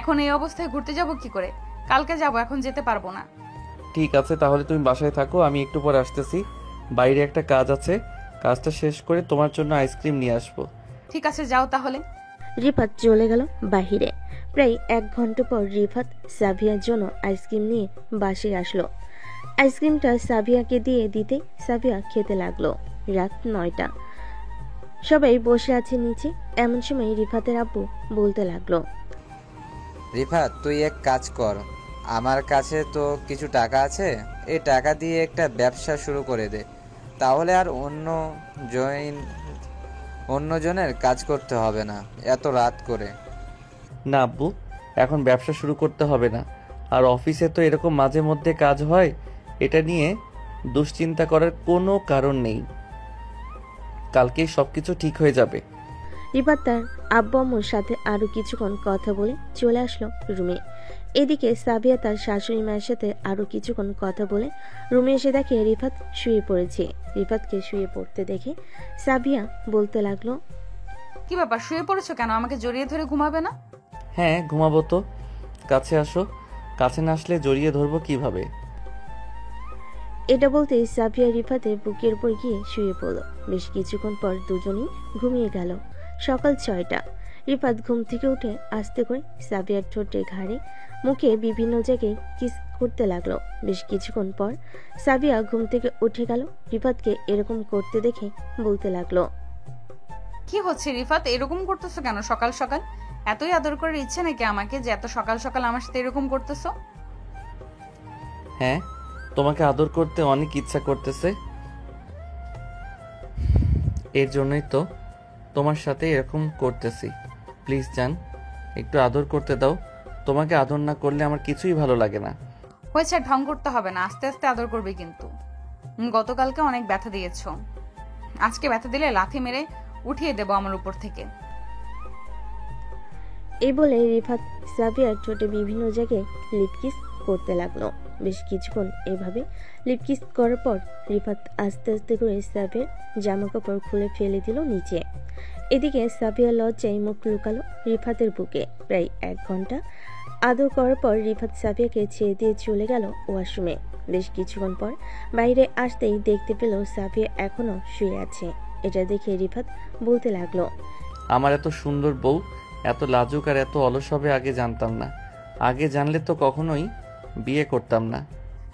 এখন এই অবস্থায় ঘুরতে যাব কি করে? কালকে যাব, এখন যেতে পারবো না। ঠিক আছে, তাহলে তুমি বাসায় থাকো, আমি একটু পরে আসতেছি। বাইরে একটা কাজ আছে, কাজটা শেষ করে তোমার জন্য আইসক্রিম নিয়ে আসবো। ঠিক আছে, যাও তাহলে। রিফাত চলে গেল বাহিরে। প্রায় 1 ঘন্টা পর রিফাত সাবিয়ার জন্য আইসক্রিম নিয়ে বাসায় আসলো। আইসক্রিমটা সাবিয়াকে দিয়ে দিতে সাবিয়া খেতে লাগলো। রাত 9টা। সবাই বসে আছে নিচে। এমন সময় রিফাতের আব্বু বলতে লাগলো, রিফাত, তুই এক কাজ কর, আমার কাছে তো কিছু টাকা আছে, এই টাকা দিয়ে একটা ব্যবসা শুরু করে দে, তাহলে আর অন্যজনের কাজ করতে হবে না এত রাত করে। না আব্বু, এখন ব্যবসা শুরু করতে হবে না। আর অফিসে তো এরকম মাঝে মধ্যে কাজ হয়, এটা নিয়ে দুশ্চিন্তা করার কোনো কারণ নেই। কালকেই সবকিছু ঠিক হয়ে যাবে। রিফাত তার আব্বু আম্মুর সাথে আরো কিছুক্ষণ কথা বলে চলে আসলো রুমে। এদিকে সাবিয়া তার শাশুড়ি মায়ের সাথে আরো কিছুক্ষণ কথা বলে রুমে এসে দেখে রিফাত শুয়ে পড়েছে। রিফাতকে শুয়ে পড়তে দেখে সাবিয়া বলতে লাগলো, কি ব্যাপার, শুয়ে পড়েছো কেন? আমাকে জড়িয়ে ধরে ঘুমাবে না? হ্যাঁ, ঘুমাবো তো। কাছে আসো। কাছে না আসলে জড়িয়ে ধরবো কিভাবে? এটা বলতে সাবিয়া রিফাতের বুকের উপর গিয়ে শুয়ে পড়ল। বেশ কিছুক্ষণ পর দুজনেই ঘুমিয়ে গেল। সকাল 6টা। রিফাত ঘুম থেকে উঠে আস্তে করে সাবিয়ার ঠোঁটে, ঘাড়ে, মুখে বিভিন্ন জায়গায় কিস করতে লাগলো। বেশ কিছুক্ষণ পর সাবিয়া ঘুম থেকে উঠে গেল। রিফাতকে এরকম করতে দেখে বলতে লাগলো, কি হচ্ছে রিফাত, এরকম করতেছো কেন সকাল সকাল? এতই আদর করার ইচ্ছে নাকি আমাকে যে এত সকাল সকাল আমার সাথে এরকম করতেছো? হ্যাঁ, তোমাকে আদর করতে অনেক ইচ্ছা করতেছে, এর জন্যই তো তোমার সাথে এরকম করতেছি। প্লিজ জান, একটু আদর করতে দাও। তোমাকে আদর না করলে আমার কিছুই ভালো লাগে না। হয়েছে, ঢং করতে হবে না, আস্তে আস্তে আদর করবে কিন্তু। গতকালকে অনেক ব্যথা দিয়েছো, আজকে ব্যথা দিলে লাথি মেরে উঠিয়ে দেবো আমার উপর থেকে। এই বলে রিফাত সাবিয়ার ঠোঁটে বিভিন্ন জায়গায় লিপকিস করতে লাগলো। বেশ কিছুক্ষণ এভাবে লিপকিস করার পর রিফাত আস্তে আস্তে করে সাবিয়ার জামা কাপড় খুলে ফেলে দিল নিচে। এদিকে সাবিয়া লজ্জায় মুখ লুকালো রিফাতের বুকে। প্রায় 1 ঘন্টা আদর করার পর রিফাত সাবিয়াকে ছেড়ে দিয়ে চলে গেল ওয়াশরুমে। বেশ কিছুক্ষণ পর বাইরে আসতেই দেখতে পেল সাবিয়া এখনো শুয়ে আছে। এটা দেখে রিফাত বলতে লাগলো, আমার এত সুন্দর বউ এত লাজুক আর এত অলস হবে আগে জানতাম না। আগে জানলে তো কখনোই বিয়ে করতাম না।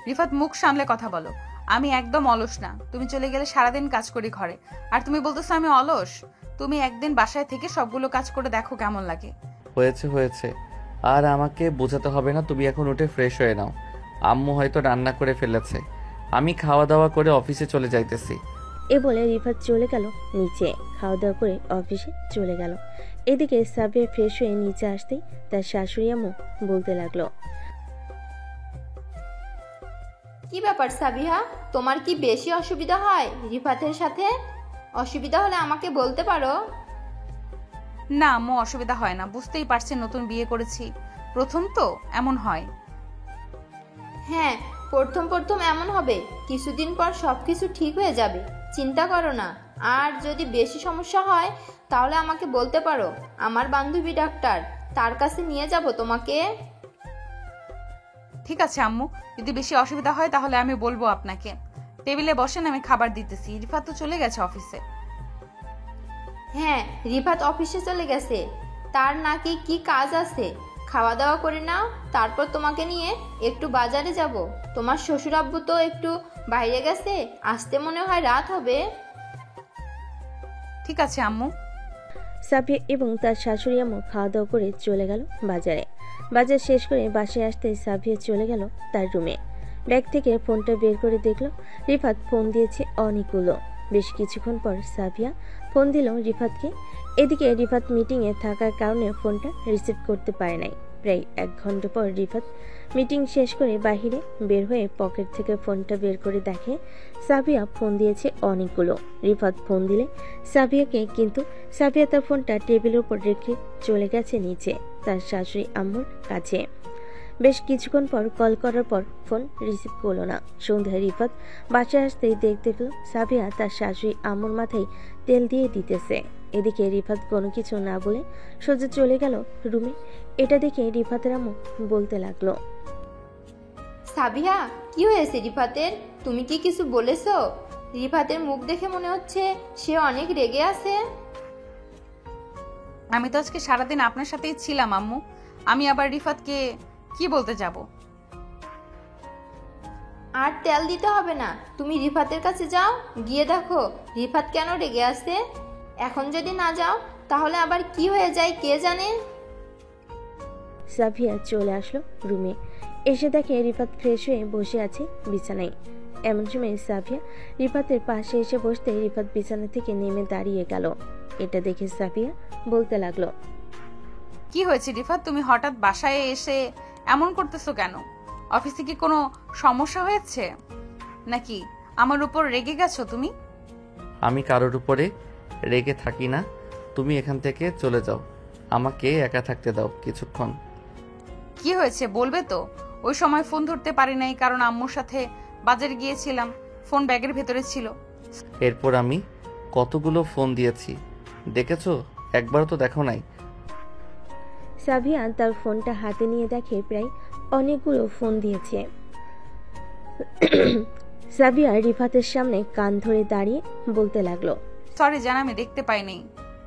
রিফাত, মুখ সামলে কথা বলো। আমি একদম অলস না। তুমি চলে গেলে সারাদিন কাজ করি ঘরে, আর তুমি বলতেছো আমি অলস? তুমি একদিন বাসায় থেকে সবগুলো কাজ করে দেখো কেমন লাগে। হয়েছে, আর আমাকে বোঝাতে হবে না। তুমি এখন উঠে ফ্রেশ হয়ে নাও। আম্মু হয়তো রান্না করে ফেলেছে, আমি খাওয়া দাওয়া করে অফিসে চলে যাইতেছি। এ বলে রিফাত চলে গেল নিচে। খাওয়া দাওয়া করে অফিসে চলে গেল। এদিকে সাবিয়া ফ্রেশ হয়ে নিচে আসতেই তার শাশুড়ি আম্মু বলতে লাগলো, কি ব্যাপার সাবিহা, তোমার কি বেশি অসুবিধা হয় রিফাতের সাথে? অসুবিধা হলে আমাকে বলতে পারো। না আম্মু, অসুবিধা হয় না। বুঝতেই পারছেন নতুন বিয়ে করেছি, প্রথম তো এমন হয়। হ্যাঁ, প্রথম এমন হবে, কিছুদিন পর সবকিছু ঠিক হয়ে যাবে, চিন্তা করো না। আর যদি বেশি সমস্যা হয় তাহলে আমাকে বলতে পারো, আমার বান্ধবী ডাক্তার, তার কাছে নিয়ে যাব তোমাকে। ঠিক আছে আম্মু, যদি বেশি অসুবিধা হয় তাহলে আমি বলবো আপনাকে। টেবিলে বসেন, আমি খাবার দিতেছি। রিফাত তো চলে গেছে অফিসে। হ্যাঁ, রিফাত অফিসে চলে গেছে, তার নাকি কি কাজ আছে। খাওয়া দাওয়া করে নাও, তারপর তোমাকে নিয়ে একটু বাজারে যাব। তোমার শ্বশুর আব্বু তো একটু বাইরে গেছে, আসতে মনে হয় রাত হবে। ঠিক আছে আম্মু। সাবিয়া এবং তার শাশুড়ি আম্মু খাওয়া দাওয়া করে চলে গেল বাজারে। বাজার শেষ করে বাসায় আসতে সাবিয়া চলে গেল তার রুমে। ব্যাগ থেকে ফোনটা বের করে দেখলো রিফাত ফোন দিয়েছে অনেকগুলো। বেশ কিছুক্ষণ পর সাবিয়া ফোন দিল রিফাতকে। এদিকে রিফাত মিটিংয়ে থাকার কারণে ফোনটা রিসিভ করতে পারে নাই। প্রায় 1 ঘন্টা পর রিফাত মিটিং শেষ করে বাহিরে বের হয়ে পকেট থেকে ফোনটা বের করে দেখে সাবিয়া ফোন দিয়েছে অনেকগুলো। রিফাত ফোন দিলে সাবিয়াকে, কিন্তু সাবিয়া তার ফোনটা টেবিলের উপর রেখে চলে গেছে নিচে তার শাশুড়ি আম্মুর কাছে। বেশ কিছুক্ষণ পর কল করার পর ফোন রিসিভ করলো না। সন্ধ্যায় রিফাত বাসায় আসতেই দেখতে পেল সাবিয়া তার শাশুড়ি আম্মুর মাথায় তেল দিয়ে দিতেছে। এদিকে রিফাত কোনো কিছু না বলে সোজা চলে গেল রুমে। এটা দেখে রিফাতের আম্মু বলতে লাগলো, সাবিয়া, কি হয়েছে রিফাতের? তুমি কি কিছু বলেছো? রিফাতের মুখ দেখে মনে হচ্ছে সে অনেক রেগে আছে। আমি তো আজকে সারাদিন আপনার সাথেই ছিলাম আম্মু, আমি আবার রিফাতকে কি বলতে যাব? আর তেল দিতে হবে না, তুমি রিফাতের কাছে যাও, গিয়ে দেখো রিফাত কেন রেগে আছে। এখন যদি না যাও তাহলে আবার কি হয়ে যায় কে জানে। সাফিয়া চলে আসলো রুমে। এসে দেখে রিফাত ফ্রেশ হয়ে বসে আছে বিছানায়। এমন সময় সাফিয়া রিফাতের পাশে এসে বসতে রিফাত বিছানা থেকে নেমে দাঁড়িয়ে গেল। এটা দেখে সাফিয়া বলতে লাগলো, কি হয়েছে রিফাত, তুমি হঠাৎ বাসায় এসে এমন করতেছো কেন? অফিসে কি কোনো সমস্যা হয়েছে নাকি? আমার উপর রেগে গেছো তুমি? আমি কারোর উপরে রেগে থাকি না, তুমি এখান থেকে চলে যাও, আমাকে একা থাকতে দাও কিছুক্ষণ। কি হয়েছে বলবে তো? ওই সময় ফোন ধরতে পারি নাই কারণ আম্মুর সাথে বাজারে গিয়েছিলাম, ফোন ব্যাগের ভেতরে ছিল। এরপর আমি কতগুলো ফোন দিয়েছি দেখেছো? একবারও তো দেখো নাই। সাবিয়া তার ফোনটা হাতে নিয়ে দেখে প্রায় অনেকগুলো ফোন দিয়েছে। সাবিয়া রিফাতের সামনে কান ধরে দাঁড়িয়ে বলতে লাগলো, সরি জান, আমি দেখতে পাইনি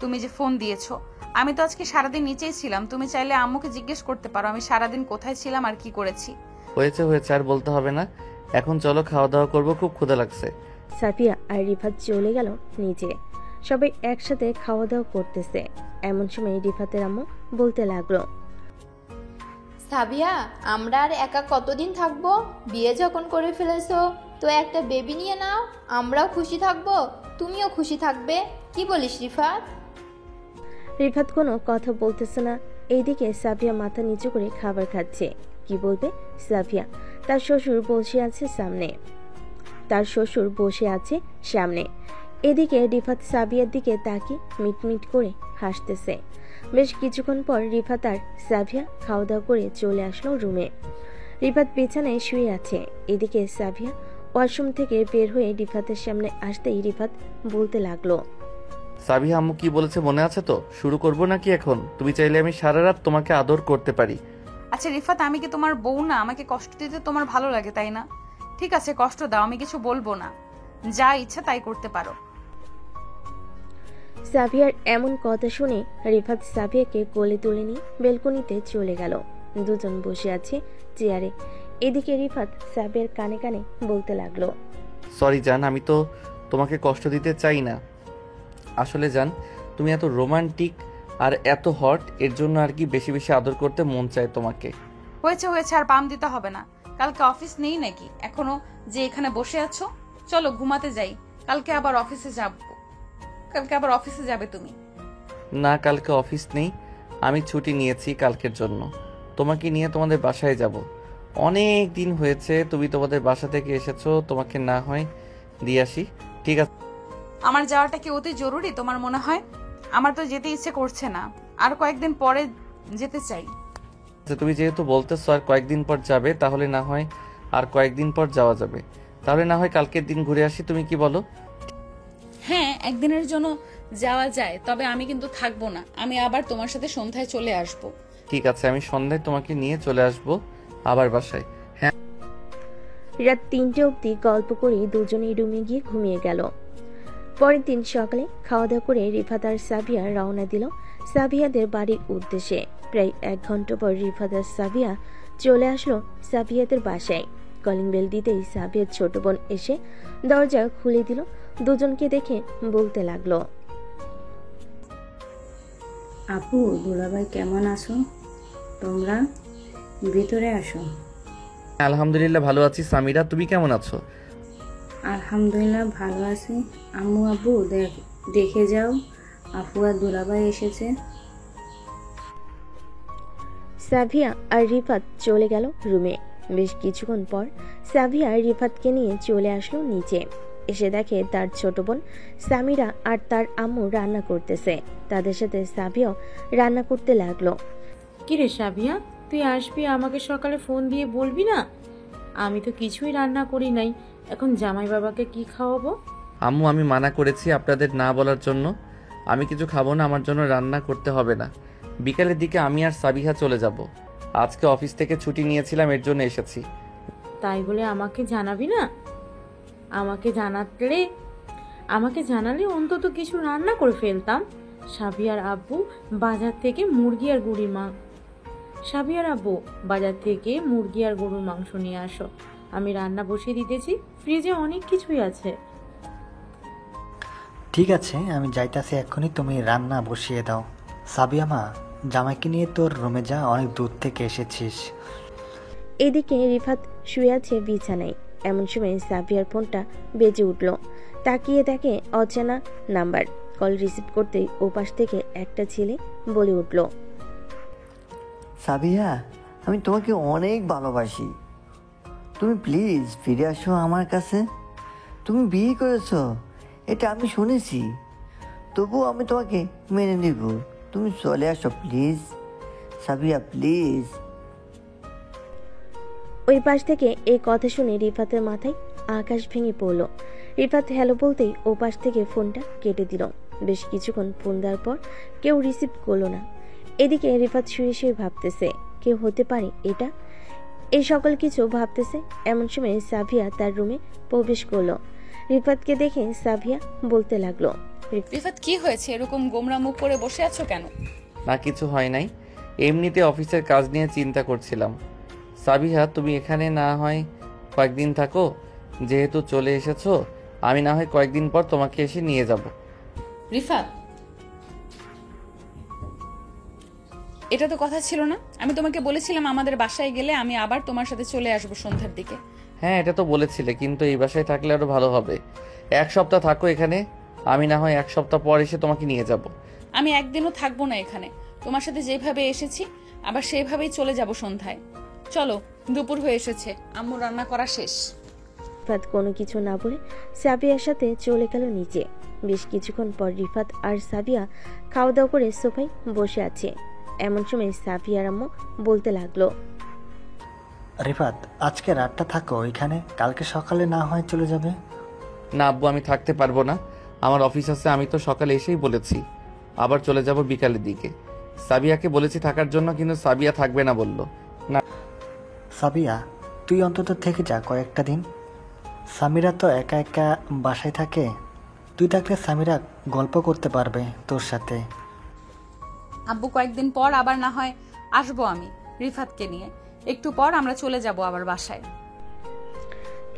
তুমি যে ফোন দিয়েছো। আমি তো আজকে সারাদিন নিচেই ছিলাম, তুমি চাইলে আম্মুকে জিজ্ঞেস করতে পারো আমি সারাদিন কোথায় ছিলাম আর কি করেছি। হয়েছে হয়েছে, আর বলতে হবে না, এখন চলো খাওয়া দাওয়া করবো, খুব ক্ষুধা লাগছে। সাফিয়া আর রিফাত চলে গেল নিচে। সবাই একসাথে খাওয়া দাওয়া করতেছে। এমন সময় রিফাতের আম্মু বলতে লাগলো, সাবিয়া, আমরা আর একা কতদিন থাকবো? বিয়ে যখন করে ফেলেছো তো একটা বেবি নিয়ে নাও, আমরাও খুশি থাকবো, তুমিও খুশি থাকবে। কি বলিস রিফাত? রিফাত কোনো কথা বলতেছে না। এইদিকে সাফিয়া মাথা নিচু করে খাবার খাচ্ছে। কি বলবে সাফিয়া? তার শ্বশুর বসে আছে সামনে। এদিকে রিফাত সাবিয়ার দিকে তাকিয়ে মিটমিট করে হাসতেছে। বেশ কিছুক্ষণ পর রিফাত আর সাফিয়া খাওয়া দাওয়া করে চলে আসলো রুমে। রিফাত বিছানায় শুয়ে আছে। এদিকে সাফিয়া ওয়াশরুম থেকে বের হয়ে রিফাতের সামনে আসতেই রিফাত বলতে লাগলো, সাবিহা আম্মু কি বলেছে মনে আছে তো? শুরু করবো নাকি এখন? তুমি চাইলে আমি সারা রাত তোমাকে আদর করতে পারি। আচ্ছা রিফাত, আমি কি তোমার বউ না? আমাকে কষ্ট দিতে তোমার ভালো লাগে তাই না? ঠিক আছে, কষ্ট দাও, আমি কিছু বলবো না, যা ইচ্ছা তাই করতে পারো। সাফিয়ার এমন কথা শুনে রিফাত সাফিয়াকে কোলে তুলে নিয়ে বেলকনিতে চলে গেল। দুজন বসে আছে চেয়ারে। এদিকে রিফাত সাফিয়ার কানে কানে বলতে লাগলো, সরি জান, আমি তো তোমাকে কষ্ট দিতে চাই না। আসলে জান, তুমি এত রোমান্টিক আর এত হট, এর জন্য আর কি বেশি বেশি আদর করতে মন চায় তোমাকে। হয়েছে হয়েছে, আর পাম দিতে হবে না। কালকে অফিস নেই নাকি এখনো যে এখানে বসে আছো? চলো ঘুমাতে যাই, কালকে আবার অফিসে যাবে তুমি। না, কালকে অফিস নেই, আমি ছুটি নিয়েছি কালকের জন্য। তোমাকে নিয়ে তোমাদের বাসায় যাব। অনেক দিন হয়েছে তুমি তোমাদের বাসা থেকে এসেছো, তোমাকে না হয় দিয়ে আসি। ঠিক আছে? আমার যাওয়াটা কি অতি জরুরি তোমার মনে হয়? আমার তো যেতে ইচ্ছে করছে না, আর কয়েকদিন পরে যেতে চাই। তুমি যেহেতু বলতেছো আর কয়েকদিন পর যাবে, তাহলে না হয় আর কয়েকদিন পর যাওয়া যাবে। তাহলে না হয় কালকের দিন ঘুরে আসি, তুমি কি বলো? হ্যাঁ, একদিনের জন্য যাওয়া যায়, তবে আমি কিন্তু থাকবো না, আমি আবার তোমার সাথে সন্ধ্যায় চলে আসব। ঠিক আছে, আমি সন্ধ্যায় তোমাকে নিয়ে চলে আসবো আবার বাসায়। হ্যাঁ। রাত 3টে অবধি গল্প করে দুজনেই রুমে গিয়ে ঘুমিয়ে গেল। পরের দিন সকালে খাওয়া দাওয়া করে রিফাত আর সাবিয়া রওনা দিল সাবিয়াদের বাড়ির উদ্দেশ্যে। প্রায় 1 ঘন্টা পর রিফাত আর সাবিয়া চলে আসলো সাবিয়াদের বাসায়। কলিং বেল দিতেই সাবিয়ার ছোট বোন এসে দরজা খুলে দিল। দুজনকে দেখে বলতে লাগলো, আপু, দুলাভাই কেমন আছো? তোমরা ভিতরে আসো। আলহামদুলিল্লাহ ভালো আছি। সামিরা, তুমি কেমন আছো? আলহামদুলিল্লাহ ভালো আছি। আম্মু আব্বু দেখে যাও, আপু আর দুলাভাই এসেছে। সাবিয়া আর রিফাত চলে গেল রুমে। বেশ কিছুক্ষণ পর সাবিয়া রিফাতকে নিয়ে চলে আসলো নিচে। এসে দেখে তার ছোট বোন সামিরা আর তার আম্মু রান্না করতেছে। তাদের সাথে সাবিয়াও রান্না করতে লাগলো। কিরে সাবিয়া, তুই আসবি, আমাকে সকালে ফোন দিয়ে বলবি না? আমি তো কিছুই রান্না করি নাই, এখন জামাই বাবাকে কি খাওয়াবো? আম্মু, আমি মানা করেছি আপনাদের না বলার জন্য। আমি কিছু খাবো না, আমার জন্য রান্না করতে হবে না। বিকালের দিকে আমি আর সাবিহা চলে যাব। আজকে অফিস থেকে ছুটি নিয়েছিলাম, এর জন্য এসেছি। তাই বলে আমাকে জানাবি না? আমাকে জানালে অন্তত কিছু রান্না করে ফেলতাম। সাবিয়ার আব্বু বাজার থেকে মুরগি আর গরুর মাংস নিয়ে আসো, আমি রান্না বসিয়ে দিতেছি, ফ্রিজে অনেক কিছুই আছে। ঠিক আছে, আমি যাইতাছি এক্ষুনি, তুমি রান্না বসিয়ে দাও। সাবিয়া মা, জামাইকে নিয়ে তোর রুমে যা, অনেক দূর থেকে এসেছিস। এদিকে রিফাত শুয়ে আছে বিছানায়। এমন সময় সাবিয়ার ফোনটা বেজে উঠল। তাকিয়ে দেখে অচেনা নাম্বার। কল রিসিভ করতেই ওপাশ থেকে একটা ছেলে বলে উঠল, সাবিয়া, আমি তোমাকে অনেক ভালোবাসি। তুমি প্লিজ ফিরে আসো আমার কাছে। তুমি বিয়ে করেছো, এটা আমি শুনেছি, তবুও আমি তোমাকে মেনে নেব। তুমি চলে আসো প্লিজ সাবিয়া, প্লিজ। ওই পাশ থেকে এই কথা শুনে রিফাতের মাথায় আকাশ ভেঙে পড়ল। রিফাত হ্যালো বলতেই ও পাশ থেকে ফোনটা কেটে দিল। বেশ কিছুক্ষণ ফোন দেওয়ার পর কেউ রিসিভ করলো না। এদিকে রিফাত শুয়ে শুয়ে ভাবতেছে কেউ হতে পারে এটা। এই সকল কিছু ভাবতেছে এমন সময় সাবিয়া তার রুমে প্রবেশ করলো। রিফাতকে দেখে সাবিয়া বলতে লাগলো, রিফাত কি হয়েছে, এরকম গোমরা মুখ করে বসে আছো কেন? না, কিছু হয় নাই, এমনিতে অফিসের কাজ নিয়ে চিন্তা করছিলাম। সাবিহা, তুমি এখানে না হয় কয়েকদিন থাকো, যেহেতু চলে এসেছো, আমি না হয় কয়েকদিন পর তোমাকে এসে নিয়ে যাব। রিফাত, এটা তো কথা ছিল না। আমি তোমাকে বলেছিলাম আমাদের বাসায় গেলে আমি আবার তোমার সাথে চলে আসবো সন্ধ্যার দিকে। হ্যাঁ, এটা তো বলেছিলে, কিন্তু এই বাসায় থাকলে আরো ভালো হবে। 1 সপ্তাহ থাকো এখানে, আমি না হয় 1 সপ্তাহ পর এসে তোমাকে নিয়ে যাব। আমি একদিনও থাকবো না এখানে। তোমার সাথে যেভাবে এসেছি আবার সেভাবেই চলে যাব সন্ধ্যায়। চলো, দুপুর হয়ে এসেছে, আম্মু রান্না করা শেষ। রিফাত কোনো কিছু না বলে সাবিয়ার সাথে চলে গেল নিচে। বেশ কিছুক্ষণ পর রিফাত আর সাবিয়া খাওয়া দাওয়া করে সোফায় বসে আছে। এমন সময় সাবিয়ার আম্মু বলতে লাগলো, রিফাত, আজকে রাতটা থাকো এখানে, কালকে সকালে না হয় চলে যাবে। না আব্বু, আমি থাকতে পারবো না, আমার অফিস আছে। আমি তো সকালে এসেই বলেছি আবার চলে যাব বিকালের দিকে। সাবিয়াকে বলেছি থাকার জন্য, কিন্তু সাবিয়া থাকবে না বলল। না সাবিয়া, তুই অন্তত থেকে যা কয়েকটা দিন। সামিরা তো একা একা বাসায় থাকে, তুই থাকলে সামিরা গল্প করতে পারবে তোর সাথে। আব্বু, কয়েকদিন পর আবার না হয় আসবো আমি রিফাতকে নিয়ে। একটু পর আমরা চলে যাব আবার বাসায়।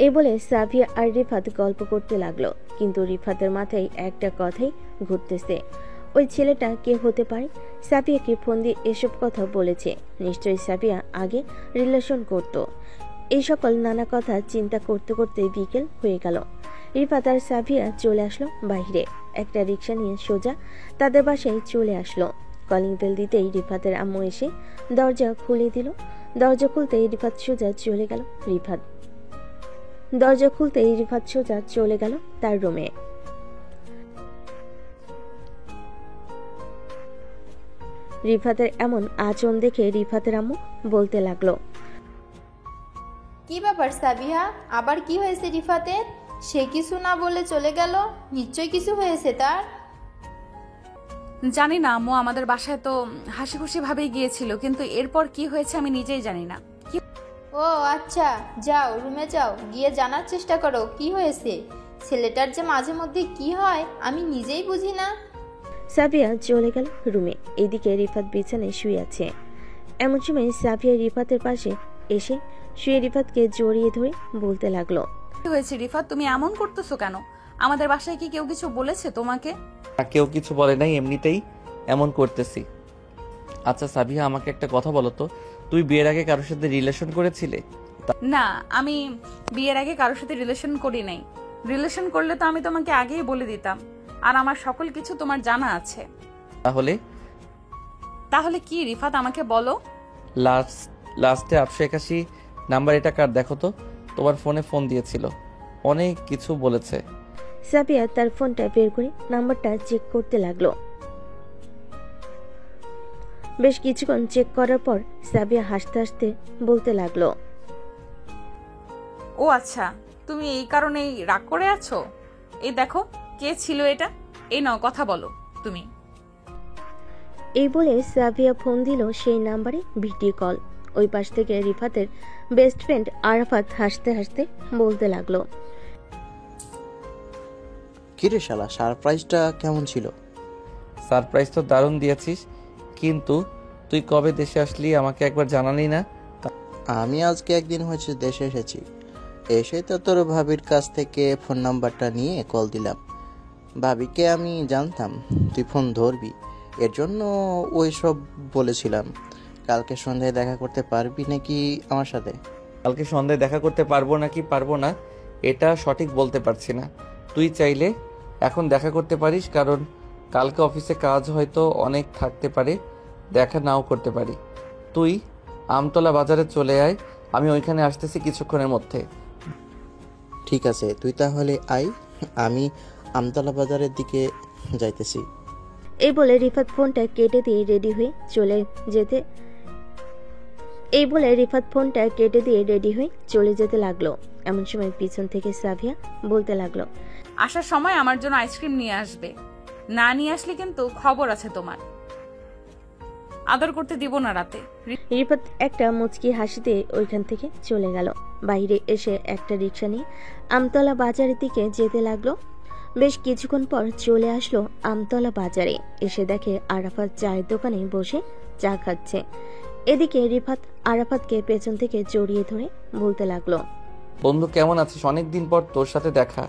এই বলে সাবিয়া আর রিফাত গল্প করতে লাগলো। কিন্তু রিফাতের মাথায় একটা কথাই ঘুরতেছে, ওই ছেলেটা কে হতে পারে? সাবিয়াকে ফোন দিয়ে এসব কথা বলেছে, নিশ্চয়ই সাবিয়া আগে রিলেশন করত। এই সকল নানা কথা চিন্তা করতে করতে বিকেল হয়ে গেল। রিফাত আর সাবিয়া চলে আসলো বাইরে। একটা রিক্সা নিয়ে সোজা তাদের বাসায় চলে আসলো। কলিং বেল দিতেই রিফাতের আম্মু এসে দরজা খুলে দিল। দরজা খুলতেই রিফাত সোজা চলে গেল তার রুমে। রিফাতের এমন আচরণ দেখে রিফাতের আম্মু বলতে লাগলো, কি ব্যাপার সাবিহা, আবার কি হয়েছে রিফাতের? সে কিছু না বলে চলে গেল, নিশ্চয়ই কিছু হয়েছে তার। জানি না আম্মু, আমাদের বাসায় তো হাসি খুশি ভাবেই গিয়েছিল, কিন্তু এরপর কি হয়েছে আমি নিজেই জানি না। ও আচ্ছা, যাও রুমে যাও, গিয়ে জানার চেষ্টা করো কি হয়েছে। ছেলেটার যে মাঝে মধ্যে কি হয় আমি নিজেই বুঝি না। সাবিয়া চলে গেল রুমে। এদিকে রিফাত বিছানায় শুয়ে আছে। এমন সময় সাবিয়া রিফাতের পাশে এসে শুয়ে রিফাতকে জড়িয়ে ধরে বলতে লাগলো, কি হয়েছে রিফাত, তুমি এমন করতেছো কেন? আমাদের বাসায় কি কেউ কিছু বলেছে তোমাকে? না, কেউ কিছু বলে নাই, এমনিতেই এমন করতেছি। আচ্ছা সাবিহা, আমাকে একটা কথা বলো তো, তুই বিয়ের আগে কারোর সাথে রিলেশন করেছিলে? না, আমি বিয়ের আগে কারোর সাথে রিলেশন করি নাই। রিলেশন করলে তো আমি তোমাকে আগেই বলে দিতাম, আর আমার সকল কিছু তোমার জানা আছে। তাহলে কি রিফাত, আমাকে বলো। লাস্টে 881 নাম্বার, এটা কার দেখো তো, তোমার ফোনে ফোন দিয়েছিল, অনেক কিছু বলেছে। সাবিয়া তার ফোনটা বের করে নাম্বারটা চেক করতে লাগলো। বেশ কিছুক্ষণ চেক করার পর সাবিয়া হাসতে হাসতে বলতে লাগলো, ও আচ্ছা, তুমি এই কারণেই রাগ করে আছো? এই দেখো কে ছিল এটা, এই নাও কথা বলো তুমি। এই বলে সাবিয়া ফোন দিল সেই নাম্বারে ভিডিও কল। ওই পাশ থেকে রিফাতের বেস্ট ফ্রেন্ড আরাফাত হাসতে হাসতে বলতে লাগলো, কিরে শালা, সারপ্রাইজটা কেমন ছিল? সারপ্রাইজ তো দারুণ দিয়েছিস, কিন্তু তুই কবে দেশে আসলি আমাকে একবার জানালি না? আমি আজকে একদিন হয়েছে দেশে এসেছি। এসে তো তোর ভাবির কাছ থেকে ফোন নাম্বারটা নিয়ে কল দিলাম। ভাবিকে আমি জানতাম তুই ফোন ধরবি, এর জন্য ওই সব বলেছিলাম। কালকে সন্ধ্যায় দেখা করতে পারবি নাকি আমার সাথে? কালকে সন্ধ্যায় দেখা করতে পারবো নাকি পারবো না এটা সঠিক বলতে পারছি না। তুই চাইলে এখন দেখা করতে পারিস, কারণ কালকে অফিসে কাজ হয়তো অনেক থাকতে পারে, দেখা নাও করতে পারি। তুই আমতলা বাজারে চলে আয়, আমি ওইখানে আসতেছি কিছুক্ষণের মধ্যে। ঠিক আছে, তুই তাহলে আয়, আমি আমতলা বাজারের দিকে যাইতেছি। এই বলে রিফাত ফোনটা কেটে দিয়ে রেডি হয়ে চলে যেতে লাগলো। এমন সময় পিছন থেকে সাবিয়া বলতে লাগলো, আসার সময় আমার জন্য আইসক্রিম নিয়ে আসবে, না নিয়ে আসলে কিন্তু খবর আছে তোমার, আদর করতে দিব না রাতে। রিফাত একটা মুচকি হাসি দিয়ে ওইখান থেকে চলে গেল। বাইরে এসে একটা রিক্সা নিয়ে আমতলা বাজারের দিকে যেতে লাগলো। বেশ কিছুক্ষণ পর চলে আসলো আমতলা বাজারে। এসে দেখে আরাফাত চায়ের দোকানে বসে চা খাচ্ছে। এদিকে রিফাত আরাফাতকে পেছন থেকে জড়িয়ে ধরে বলতে লাগলো, বন্ধু কেমন আছিস? অনেকদিন পর তোর সাথে দেখা,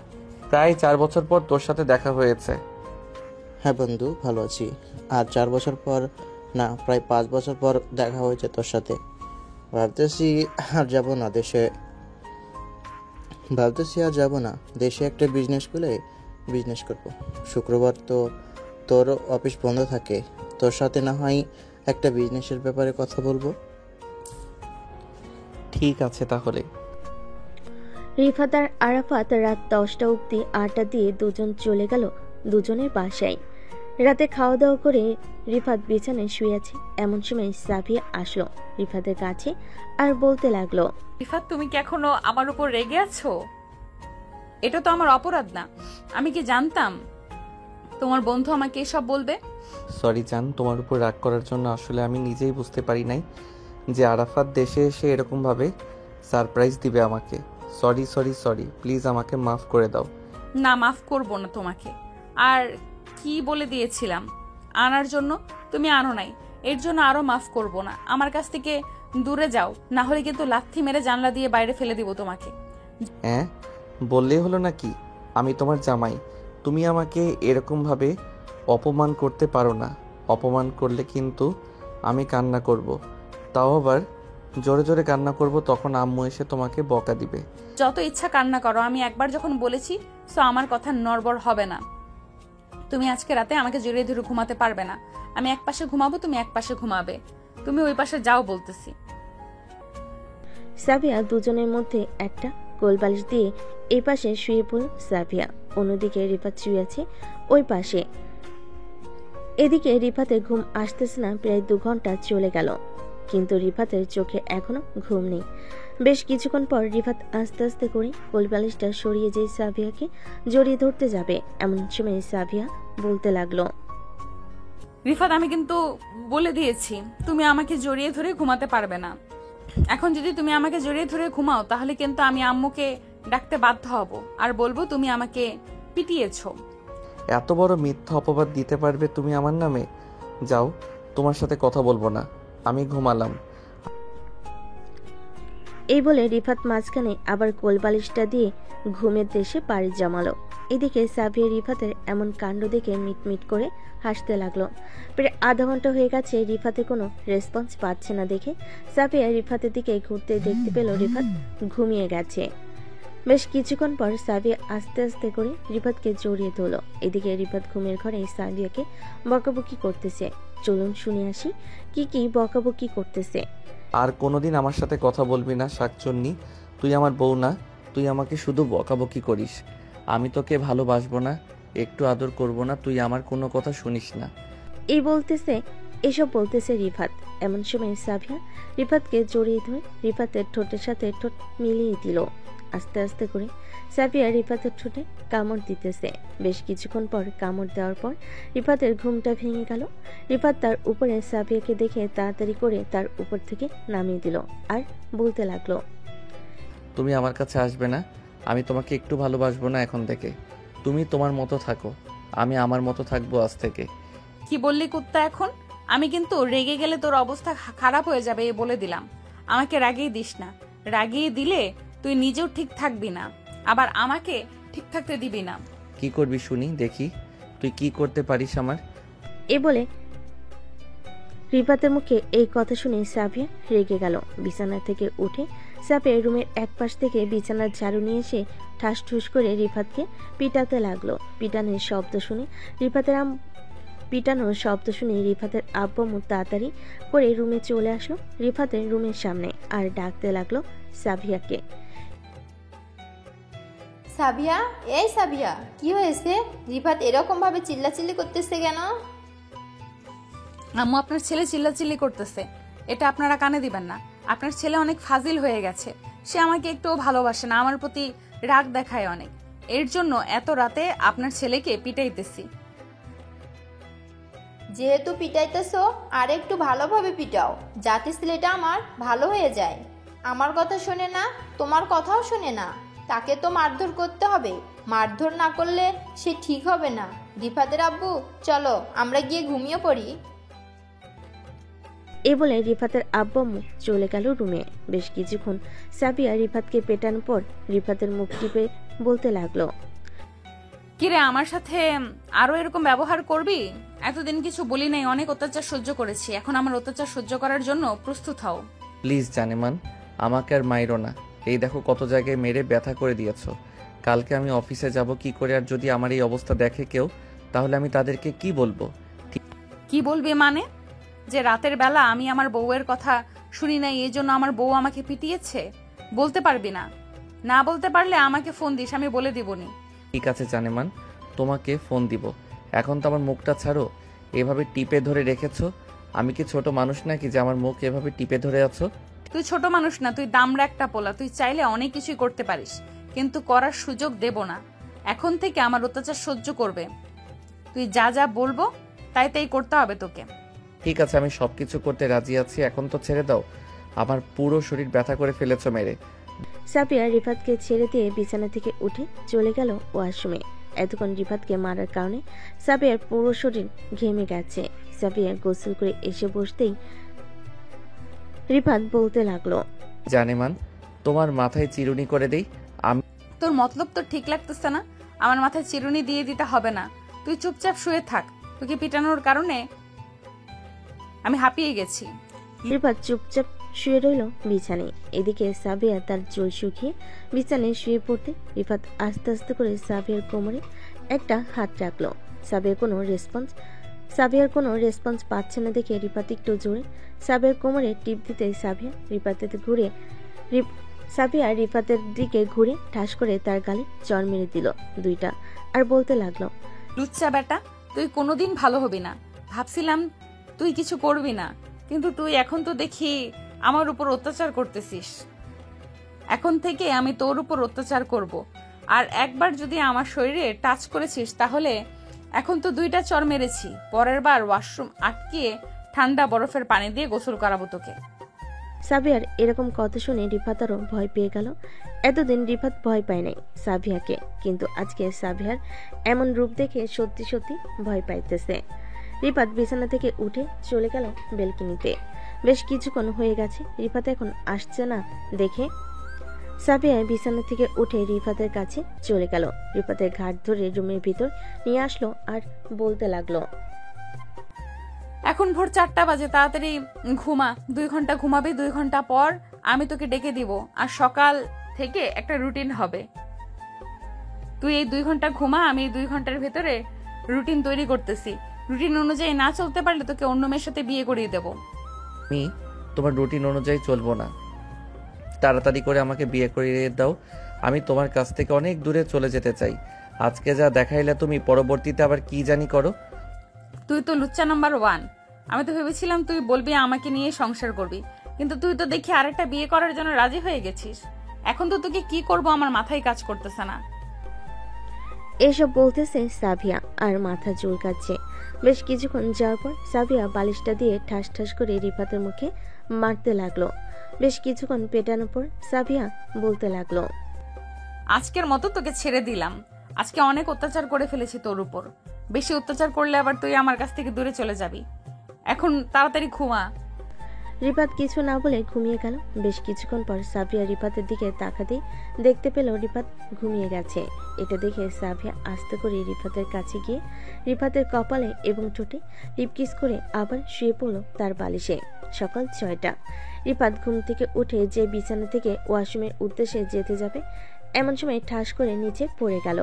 প্রায় 4 বছর পর তোর সাথে দেখা হয়েছে। হ্যাঁ বন্ধু, ভালো আছি। আর 4 বছর পর না, প্রায় 5 বছর পর দেখা হয়েছে তোর সাথে। ভাবতেছি আর যাব না দেশে একটা বিজনেস খুলে বিজনেস করব। শুক্রবার তো তোর অফিস বন্ধ থাকে, তোর সাথে না হয় একটা বিজনেসের ব্যাপারে কথা বলবো। ঠিক আছে তাহলে। রিফাত আর আরাফাত রাত 10টা অবধি আড্ডা দিয়ে দুজন চলে গেল দুজনের বাসায়। রাতে খাওয়া দাওয়া করে রিফাত বিছানায় শুয়ে আছে। এমন সময় সাবিয়া আসলো রিফাতের কাছে আর বলতে লাগলো, রিফাত তুমি কি এখনো আমার উপর রেগে আছো? এটা তো আমার অপরাধ না, আমি কি জানতাম তোমার বন্ধু আমাকে এসব বলবে? সরি জান, তোমার উপর রাগ করার জন্য। আসলে আমি নিজেই বুঝতে পারি নাই যে আরাফাত দেশে এসে এরকম ভাবে সারপ্রাইজ দিবে আমাকে। সরি সরি সরি, প্লিজ আমাকে মাফ করে দাও। না, মাফ করব না তোমাকে। আর কি বলে দিয়েছিলাম আনার জন্য, তুমি আনো নাই, এর জন্য আরো মাফ করব না। আমার কাছ থেকে দূরে যাও, না হলে কিন্তু লাথি মেরে জানলা দিয়ে বাইরে ফেলে দিব তোমাকে। হ্যাঁ, বললেই হলো নাকি? আমি তোমার জামাই, তুমি আমাকে এরকম ভাবে অপমান করতে পারো না। অপমান করলে কিন্তু আমি কান্না করব, তাও আবার জোরে জোরে কান্না করব, তখন আম্মু এসে তোমাকে বকা দিবে। যত ইচ্ছা কান্না করো, আমি একবার যখন বলেছি সো আমার কথা নড়বড় হবে না। তুমি আজকে রাতে আমাকে জড়িয়ে ধরে ঘুমাতে পারবে না। আমি এক পাশে ঘুমাবো, তুমি এক পাশে ঘুমাবে। তুমি ওই পাশে যাও বলতেছি। সাবিয়া দুজনের মধ্যে একটা কোলবালিশ দিয়ে এই পাশে শুয়ে পড়ল সাবিয়া, অন্যদিকে রিফাত শুয়ে আছে ওই পাশে। এদিকে রিফাতের ঘুম আসতেছে না, প্রায় 2 ঘন্টা চলে গেল, কিন্তু রিফাতের চোখে এখনো ঘুম নেই। বেশ কিছুক্ষণ পর রিফাত আস্তে আস্তে করে কোলবালিশটা সরিয়ে যেয়ে সাবিয়াকে জড়িয়ে ধরতে যাবে। এমন সময় সাবিয়া বলতে লাগলো, রিফাত আমি কিন্তু বলে দিয়েছি তুমি আমাকে জড়িয়ে ধরে ঘুমাতে পারবে না। এখন যদি তুমি আমাকে জড়িয়ে ধরে ঘুমাও তাহলে কিন্তু আমি আম্মুকে ডাকতে বাধ্য হব আর বলবো তুমি আমাকে পিটিয়েছো। এত বড় মিথ্যা অপবাদ দিতে পারবে তুমি আমার নামে? যাও, তোমার সাথে কথা বলবো না, আমি ঘুমালাম। এই বলে রিফাত মাঝখানে আবার কোলবালিশটা দিয়ে ঘুমের দেশে পাড়ি জমালো। এদিকে সাবিয়া রিফাতের এমন কাণ্ড দেখে মিটমিট করে হাসতে লাগলো। প্রায় আধা ঘন্টা হয়ে গেছে, রিফাতে কোনো রেসপন্স পাচ্ছে না দেখে সাবিয়া রিফাতের দিকে ঘুরতে দেখতে পেল রিফাত ঘুমিয়ে গেছে। বেশ কিছুক্ষণ পর সাবিয়া আস্তে আস্তে করে রিফাতকে জড়িয়ে ধরল। এদিকে রিফাত ঘুমের ঘরে সাবিয়াকে বকাবকি করতেছে। চলুন শুনে আসি কি কি বকাবকি করতেছে। আর কোনোদিন আমার সাথে কথা বলবি না শাকচুন্নি, তুই আমার বউ না, তুই আমাকে শুধু বকাবকি করিস। আমি তোকে ভালোবাসবো না, একটু আদর করব না, তুই আমার কোনো কথা শুনিস না। এই বলতেছে এসব বলতেছে রিফাত। এমন সময় সাবিয়া রিফাতকে জড়িয়ে ধরে রিফাতের ঠোঁটের সাথে ঠোঁট মিলিয়ে দিল। আস্তে আস্তে করে সাবিয়া রিফাতের ঠোঁটে কামড় দিতেছে। বেশ কিছুক্ষণ পর কামড় দেওয়ার পর রিফাতের ঘুমটা ভেঙে গেল। রিফাত তার উপরে সাবিয়াকে দেখে তাড়াতাড়ি করে তার উপর থেকে নামিয়ে দিল আর বলতে লাগলো, তুমি আমার কাছে আসবে না, আমি তোমাকে একটু ভালোবাসবো না এখন থেকে। তুমি তোমার মতো থাকো, আমি আমার মতো থাকবো আজ থেকে। কি বললি কুত্তা? এখন আমি কিন্তু রেগে গেলে তোর অবস্থা খারাপ হয়ে যাবে, এ বলে দিলাম। আমাকে রাগিয়ে দিস না, রাগিয়ে দিলে তুই নিজেও ঠিক থাকবি না, আবার আমাকে ঠিক থাকতে দিবি না। কি করবি শুনি, দেখি তুই কি করতে পারিস আমার। এ বলে রিফাতের মুখে এই কথা শুনে সাবিয়া রেগে গেল। বিছানা থেকে উঠে সাবিয়া রুমের এক পাশ থেকে বিছানার ঝাড়ু নিয়ে এসে ঠাস ঠুস করে রিফাতকে পিটাতে লাগলো। পিটানোর শব্দ শুনে রিফাতের আব্বু তাড়াতাড়ি করে রুমে চলে আসলো রিফাতের রুমের সামনে আর ডাকতে লাগলো সাবিয়াকে। সাবিয়া, এই সাবিয়া, কি হয়েছে? রিফাত এরকম ভাবে চিল্লাচিল্লি করতেছে কেন? আম্মু, আপনার ছেলে চিল্লাচিল্লি করতেছে, এটা আপনারা কানে দিবেন না। আপনার ছেলে অনেক ফাজিল হয়ে গেছে, সে আমাকে একটুও ভালোবাসে না, আমার প্রতি রাগ দেখায় অনেক। এর জন্য এত রাতে আপনার ছেলেকে পিটাইতেছি। যেহেতু পিটাইতেছো, আর একটু ভালোভাবে পিটাও, যাতে ছেলেটা আমার ভালো হয়ে যায়। আমার কথা শোনে না, তোমার কথাও শোনে না, তাকে তো মারধর করতে হবে। মারধর না করলে সে ঠিক হবে না। রিফাতের আব্বু, চলো আমরা গিয়ে ঘুমিয়ে পড়ি। এ বলে রিফাতের আব্বু চলে গেল রুমে। বেশ কিছুক্ষণ সাবিয়া রিফাতকে পেটানোর পর রিফাতের মুখ টিপে বলতে লাগলো, কিরে, আমার সাথে আরো এরকম ব্যবহার করবি? এতদিন কিছু বলি নাই, অনেক অত্যাচার সহ্য করেছি, এখন আমার অত্যাচার সহ্য করার জন্য প্রস্তুত হও। প্লিজ জানেমান, আমাকে আর মাইরো না। এই দেখো কত জায়গায় মেরে ব্যথা করে দিয়েছো। কালকে আমি অফিসে যাব কি করে, আর যদি আমার এই অবস্থা দেখে কেউ, তাহলে আমি তাদেরকে কি বলবো? কি বলবি মানে? যে রাতের বেলা আমি আমার বউয়ের কথা শুনি নাই, এই জন্য আমার বউ আমাকে পিটিয়েছে? বলতে পারবি না? না বলতে পারলে আমাকে ফোন দিস, আমি বলে দিবনি। ঠিক আছে জানেমান, তোমাকে ফোন দিব। এখন তো আমার মুখটা ছাড়ো, এভাবে টিপে ধরে রেখেছো। আমি কি ছোট মানুষ নাকি যে আমার মুখ এভাবে টিপে ধরে আছো? তুই ছোট মানুষ না, তুই দামড়া একটা পোলা। তুই চাইলে অনেক কিছুই করতে পারিস, কিন্তু করার সুযোগ দেব না। এখন থেকে আমার অত্যাচার সহ্য করবে। তুই যা যা বলবো তাই তাই করতে হবে তোকে। ঠিক আছে, আমি সবকিছু করতে রাজি আছি, এখন তো ছেড়ে দাও। আমার পুরো শরীর ব্যথা করে ফেলেছো মেরে। সাবিয়া রিফাতকে ছেড়ে দিয়ে বিছানা থেকে উঠে চলে গেল ওয়াশরুমে। এতক্ষণ রিফাতকে মারার কারণে সাবিয়ার পুরো শরীর ঘেমে গেছে। সাবিয়া গোসল করে এসে বসতেই রিফাত বলতে লাগলো, জানেমান, তোমার মাথায় চিরুনি করে দেই আমি। তোর মতলব তো ঠিক লাগতেছে না, আমার মাথায় চিরুনি দিয়ে দিতে হবে না। তুই চুপচাপ শুয়ে থাক, তোকে পিটানোর কারণে আমি হাঁপিয়ে গেছি। রিফাত চুপচাপ শুয়ে রইল বিছানায়। এদিকে সাবিয়া তার চুল শুকিয়ে বিছানায় শুয়ে পড়তে রিফাত আস্তে আস্তে করে সাবিয়ার কোমরে একটা হাত রাখলো। সাবিয়ার কোনো রেসপন্স পাচ্ছে না দেখে রিফাত একটু জোরে সাবিয়ার কোমরে টিপ দিতে সাবিয়া রিফাতের দিকে ঘুরে ঠাস করে তার গালে চড় মেরে দিল দুইটা, আর বলতে লাগলো, লুচ্চা বেটা, তুই কোনোদিন ভালো হবি না। ভাবছিলাম তুই কিছু করবি না, কিন্তু তুই এখন তো দেখি আমার উপর অত্যাচার করতেছিস। এখন থেকে আমি তোর উপর অত্যাচার করব, আর একবার যদি আমার শরীরে টাচ করেছিস তাহলে এখন তো দুইটা চড় মেরেছি, পরের বার ওয়াশরুম আটকিয়ে ঠান্ডা বরফের পানি দিয়ে গোসল করাবো তোকে। সাবিয়ার এরকম কথা শুনে রিফাত আরও ভয় পেয়ে গেল। এতদিন রিফাত ভয় পায় নাই সাবিয়াকে, কিন্তু আজকে সাবিয়ার এমন রূপ দেখে সত্যি সত্যি ভয় পাইতেছে। রিফাত বিছানা থেকে উঠে চলে গেল বেলকনিতে। বেশ কিছুক্ষণ হয়ে গেছে, রিফাত এখন আসছে না দেখে সাবিয়া বিছানা থেকে উঠে রিফাতের কাছে চলে গেল। রিফাতের ঘাট ধরে রুমের ভিতর নিয়ে আসলো আর বলতে লাগলো, এখন ভোর 4টা বাজে, তাড়াতাড়ি ঘুমা। 2 ঘন্টা ঘুমাবি, 2 ঘন্টা পর আমি তোকে ডেকে দিব, আর সকাল থেকে একটা রুটিন হবে। তুই এই 2 ঘন্টা ঘুমা, আমি এই 2 ঘন্টার ভেতরে রুটিন তৈরি করতেছি। রুটিন অনুযায়ী না চলতে পারলে তোকে অন্য মেয়ের সাথে বিয়ে করিয়ে দেব। আমি তোমার রুটিন অনুযায়ী চলবো না, তাড়াতাড়ি করে আমাকে বিয়ে করিয়ে দাও। আমি তোমার কাছ থেকে অনেক দূরে চলে যেতে চাই। আজকে যা দেখাইলে তুমি, পরবর্তীতে আবার কি জানি করো। তুই তো লুচ্চা নাম্বার 1, আমি তো ভেবেছিলাম তুই বলবি আমাকে নিয়ে সংসার করবি, কিন্তু তুই তো দেখি আরেকটা বিয়ে করার জন্য রাজি হয়ে গেছিস। এখন তো তোকে কি করব আমার মাথায় কাজ করতেছে না। এসব বলতেছে সাবিয়া আর মাথা চুলকাচ্ছে। বেশ কিছুক্ষণ যাওয়ার পর সাবিয়া বালিশটা দিয়ে ঠাস ঠাস করে রিফাতের মুখে মারতে লাগলো। বেশ কিছুক্ষণ পেটানোর পর সাবিয়া বলতে লাগলো, আজকের মতো তোকে ছেড়ে দিলাম। আজকে অনেক অত্যাচার করে ফেলেছি তোর উপর। বেশি অত্যাচার করলে আবার তুই আমার কাছ থেকে দূরে চলে যাবি। এখন তাড়াতাড়ি ঘুমা। রিফাত কিছু না বলে ঘুমিয়ে গেল। বেশ কিছুক্ষণ পর সাবিয়া রিফাতের দিকে তাকাতেই দেখতে পেল রিফাত ঘুমিয়ে গেছে। এটা দেখে সাবিয়া আস্তে করে রিফাতের কাছে গিয়ে রিফাতের কপালে এবং ঠোঁটে লিপকিস করে আবার শুয়ে পড়ল তার বালিশে। সকাল 6টা। রিফাত ঘুম থেকে উঠে যে বিছানা থেকে ওয়াশরুমের উদ্দেশ্যে যেতে যাবে এমন সময় ঠাস করে নিচে পড়ে গেল।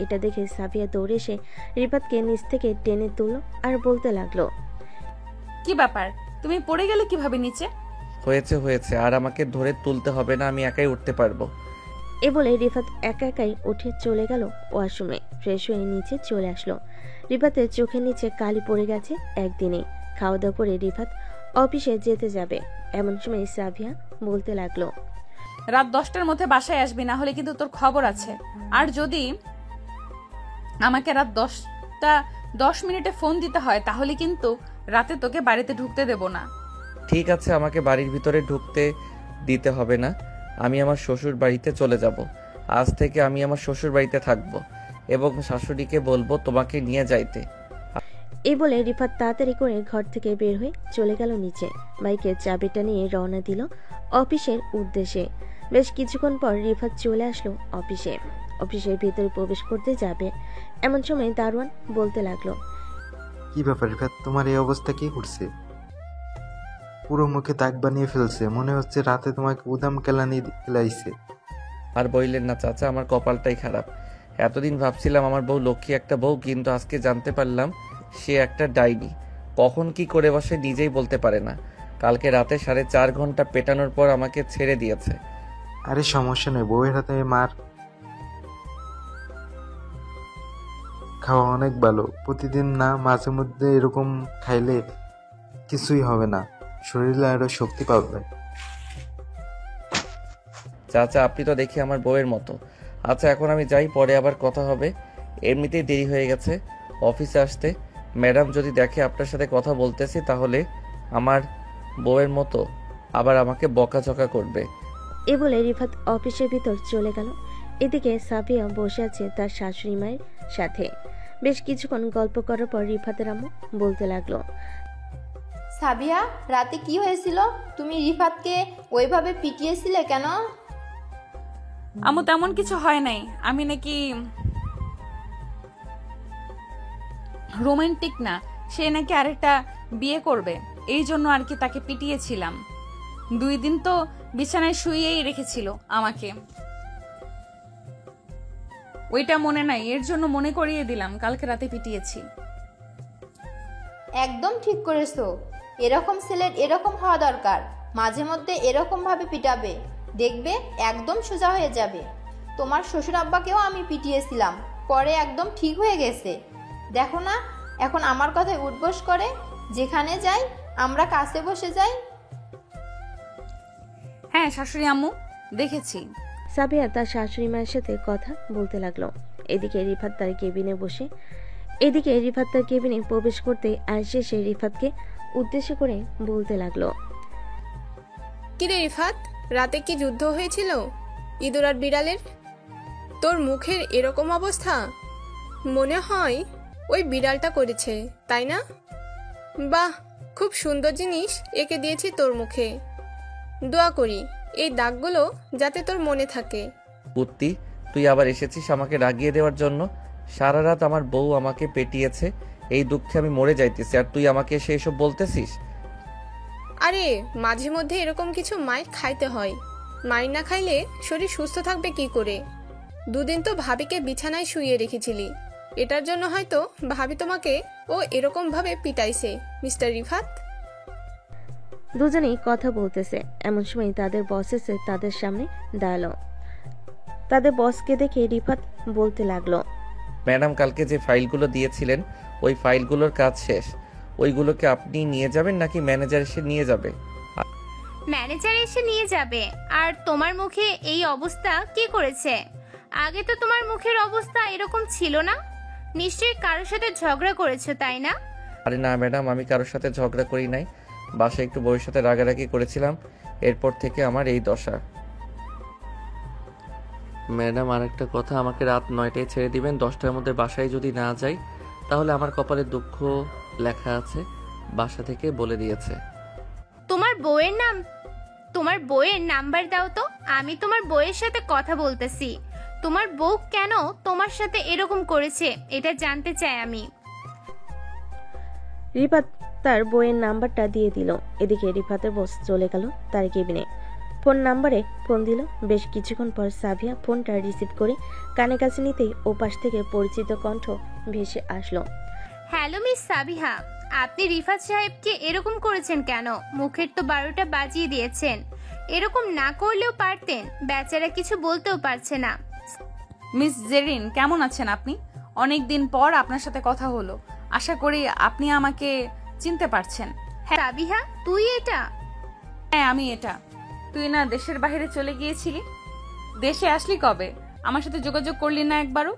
এটা দেখে সাবিয়া দৌড়ে এসে রিফাতকে নিচ থেকে টেনে তুলল আর বলতে লাগলো, কি ব্যাপার, তুমি পড়ে গেলে কিভাবে নিচে? হয়েছে, আর আমাকে ধরে তুলতে হবে না, আমি একাই উঠতে পারবো। এ বলে রিফাত একা একাই উঠে চলে গেল ওয়াশরুমে। ফ্রেশ হয়ে নিচে চলে আসলো। রিফাতের চোখের নিচে কালি পড়ে গেছে একদিনে। খাওয়া দাওয়া করে রিফাত অফিসে যেতে যাবে এমন সময় সাবিয়া বলতে লাগলো, রাত 10টার মধ্যে বাসায় আসবি, না হলে কিন্তু তোর খবর আছে। আর যদি আমাকে রাত 10 মিনিটে ফোন দিতে হয় তাহলে কিন্তু রাতে তোকে বাড়িতে ঢুকতে দেব না। ঠিক আছে, আমাকে বাড়ির ভিতরে ঢুকতে দিতে হবে না। আমি আমার শ্বশুর বাড়িতে চলে যাব। আজ থেকে আমি আমার শ্বশুর বাড়িতে থাকবো এবং শাশুড়িকে বলবো তোমাকে নিয়ে যাইতে। এই বলে রিফাত তাড়াতাড়ি করে ঘর থেকে বের হয়ে চলে গেল নিচে। বাইকের চাবিটা নিয়ে রওনা দিল অফিসের উদ্দেশ্যে। বেশ কিছুক্ষণ পর রিফাত চলে আসলো অফিসে। অফিসের ভিতরে প্রবেশ করতে যাবে এমন সময় দারোয়ান বলতে লাগলো, কি ব্যাপার রিফাত, তোমার এই অবস্থা কি করছে? পুরো মুখে দাগ বানিয়ে ফেলছে, মনে হচ্ছে রাতে তোমাকে উদাম কেলানি খেলাইছে। আর বললেন না চাচা, আমার কপালটাই খারাপ। এতদিন ভাবছিলাম আমার বউ লক্ষ্মী একটা বউ, কিন্তু আজকে জানতে পারলাম সে একটা ডাইনি। কখন কি করে বসে নিজেই বলতে পারে না। কালকে রাতে 4.5 ঘন্টা পেটানোর পর আমাকে ছেড়ে দিয়েছে। আরে সমস্যা নেই, বউয়ের হাতে মার খাওয়া অনেক ভালো। প্রতিদিন না, মাঝে মধ্যে এরকম খাইলে কিছুই হবে না, শরীরে আরো শক্তি পাবে। চাচা আপনি তো দেখি আমার বউয়ের মতো। আচ্ছা এখন আমি যাই, পরে আবার কথা হবে। এমনিতেই দেরি হয়ে গেছে অফিসে আসতে। ম্যাডাম যদি দেখে আপনার সাথে কথা বলতেছি তাহলে আমার বউয়ের মতো আবার আমাকে বকাঝকা করবে। এ বলে রিফাত অফিসের ভিতর চলে গেল। এদিকে সাবিয়া বসে আছে তার শাশুড়ি মায়ের সাথে। বেশ কিছুক্ষণ গল্প করার পর রিফাতের আম্মু বলতে লাগলো, সাবিয়া, রাতে কি হয়েছিল? তুমি রিফাতকে ওইভাবে পিটিয়েছিলে কেন? আম্মু তেমন কিছু হয় নাই, আমি নাকি রোমান্টিক না, সে নাকি আরেকটা বিয়ে করবে, এই জন্য আর কি তাকে পিটিয়েছিলাম। 2 দিন তো বিছানায় শুয়েই রেখেছিল আমাকে, ওইটা মনে নাই, এর জন্য মনে করিয়ে দিলাম কালকে রাতে পিটিয়েছি। একদম ঠিক করেছো, এরকম ছেলের এরকম হওয়া দরকার। মাঝে মধ্যে এরকম ভাবে পিটাবে, দেখবে একদম সোজা হয়ে যাবে। তোমার শ্বশুর আব্বাকেও আমি পিটিয়েছিলাম, পরে একদম ঠিক হয়ে গেছে। দেখো না এখন আমার কথায় উঠবোস করে, যেখানে যাই আমরা কাছে বসে যাই। হ্যাঁ শাশুড়ি আম্মু, দেখেছি। সাবিয়া তার শাশুড়ি মায়ের সাথে কথা বলতে লাগলো। এদিকে রিফাত তার কেবিনে প্রবেশ করতে আয়েশা সে রিফাতকে উদ্দেশ্য করে বলতে লাগলো, কিরে রিফাত, রাতে কি যুদ্ধ হয়েছিল ইঁদুর আর বিড়ালের? তোর মুখের এরকম অবস্থা, মনে হয় ওই বিড়ালটা করেছে, তাই না? বাহ, খুব সুন্দর জিনিস এঁকে দিয়েছি তোর মুখে। দোয়া করি এই দাগগুলো যাতে তোর মনে থাকে। পুত্তি, তুই আবার এসেছিস আমাকে রাগিয়ে দেওয়ার জন্য। সারা রাত আমার বউ আমাকে পেটিয়েছে, এই দুঃখে আমি মরে যাইতেছি, আর তুই আমাকে এসে এসব বলতেছিস? আরে মাঝে মধ্যে এরকম কিছু মাইর খাইতে হয়, মাইর না খাইলে শরীর সুস্থ থাকবে কি করে? 2 দিন তো ভাবিকে বিছানায় শুইয়ে রেখেছিলি, এটার জন্য হয়তো ভাবি তোমাকে ও এরকম ভাবে পিটাইছে মিস্টার রিফাত। দুজনেই কথা বলতেছে এমন সময় তাদের বস এসে তাদের সামনে দাঁড়ালো। তাদের বসকে দেখে রিফাত বলতে লাগলো, ম্যাডাম কালকে যে ফাইলগুলো দিয়েছিলেন ওই ফাইলগুলোর কাজ শেষ। ওইগুলোকে আপনি নিয়ে যাবেন নাকি ম্যানেজার এসে নিয়ে যাবে? ম্যানেজার এসে নিয়ে যাবে। আর তোমার মুখে এই অবস্থা কি করেছে? আগে তো তোমার মুখের অবস্থা এরকম ছিল না। নিশ্চয়ই কারোর সাথে ঝগড়া করেছো, তাই না? আরে না ম্যাডাম, আমি কারোর সাথে ঝগড়া করি নাই। বাসায় একটু বউয়ের সাথে রাগারাগি করেছিলাম, এরপর থেকে আমার এই দশা। ম্যাডাম আরেকটা কথা, আমাকে রাত 9টায় ছেড়ে দিবেন। 10টার মধ্যে বাসায় যদি না যাই তাহলে আমার কপালে দুঃখ লেখা আছে, বাসা থেকে বলে দিয়েছে। তোমার বউয়ের নাম্বার দাও তো, আমি তোমার বউয়ের সাথে কথা বলতেছি। তোমার বউ কেন তোমার সাথে এরকম করেছে এটা জানতে চাই আমি। রিফাত তার বইয়ের নাম্বারটা দিয়ে দিল। এদিকে রিফাতের বস চলে গেল তার কেবিনে। ফোন নাম্বারে ফোন দিল। বেশ কিছুক্ষণ পর সাবিয়া ফোনটা রিসিভ করে কানে কাছে নিতেই ওপাশ থেকে পরিচিত কণ্ঠ ভেসে আসলো। হ্যালো মিস সাবিহা, আপনি রিফাত সাহেবকে এরকম করেছেন কেন? মুখের তো 12টা বাজিয়ে দিয়েছেন। এরকম না করলেও পারতেন, বেচারা কিছু বলতেও পারছে না। মিস জেরিন, কেমন আছেন আপনি? অনেক দিন পর আপনার সাথে কথা হলো। আশা করি আপনি আমাকে চিনতে পারছেন। হ্যাঁ সাবিহা, তুই এটা? হ্যাঁ আমি এটা। তুই না দেশের বাইরে চলে গিয়েছিলি? দেশে আসলি কবে? আমার সাথে যোগাযোগ করলি না একবারও?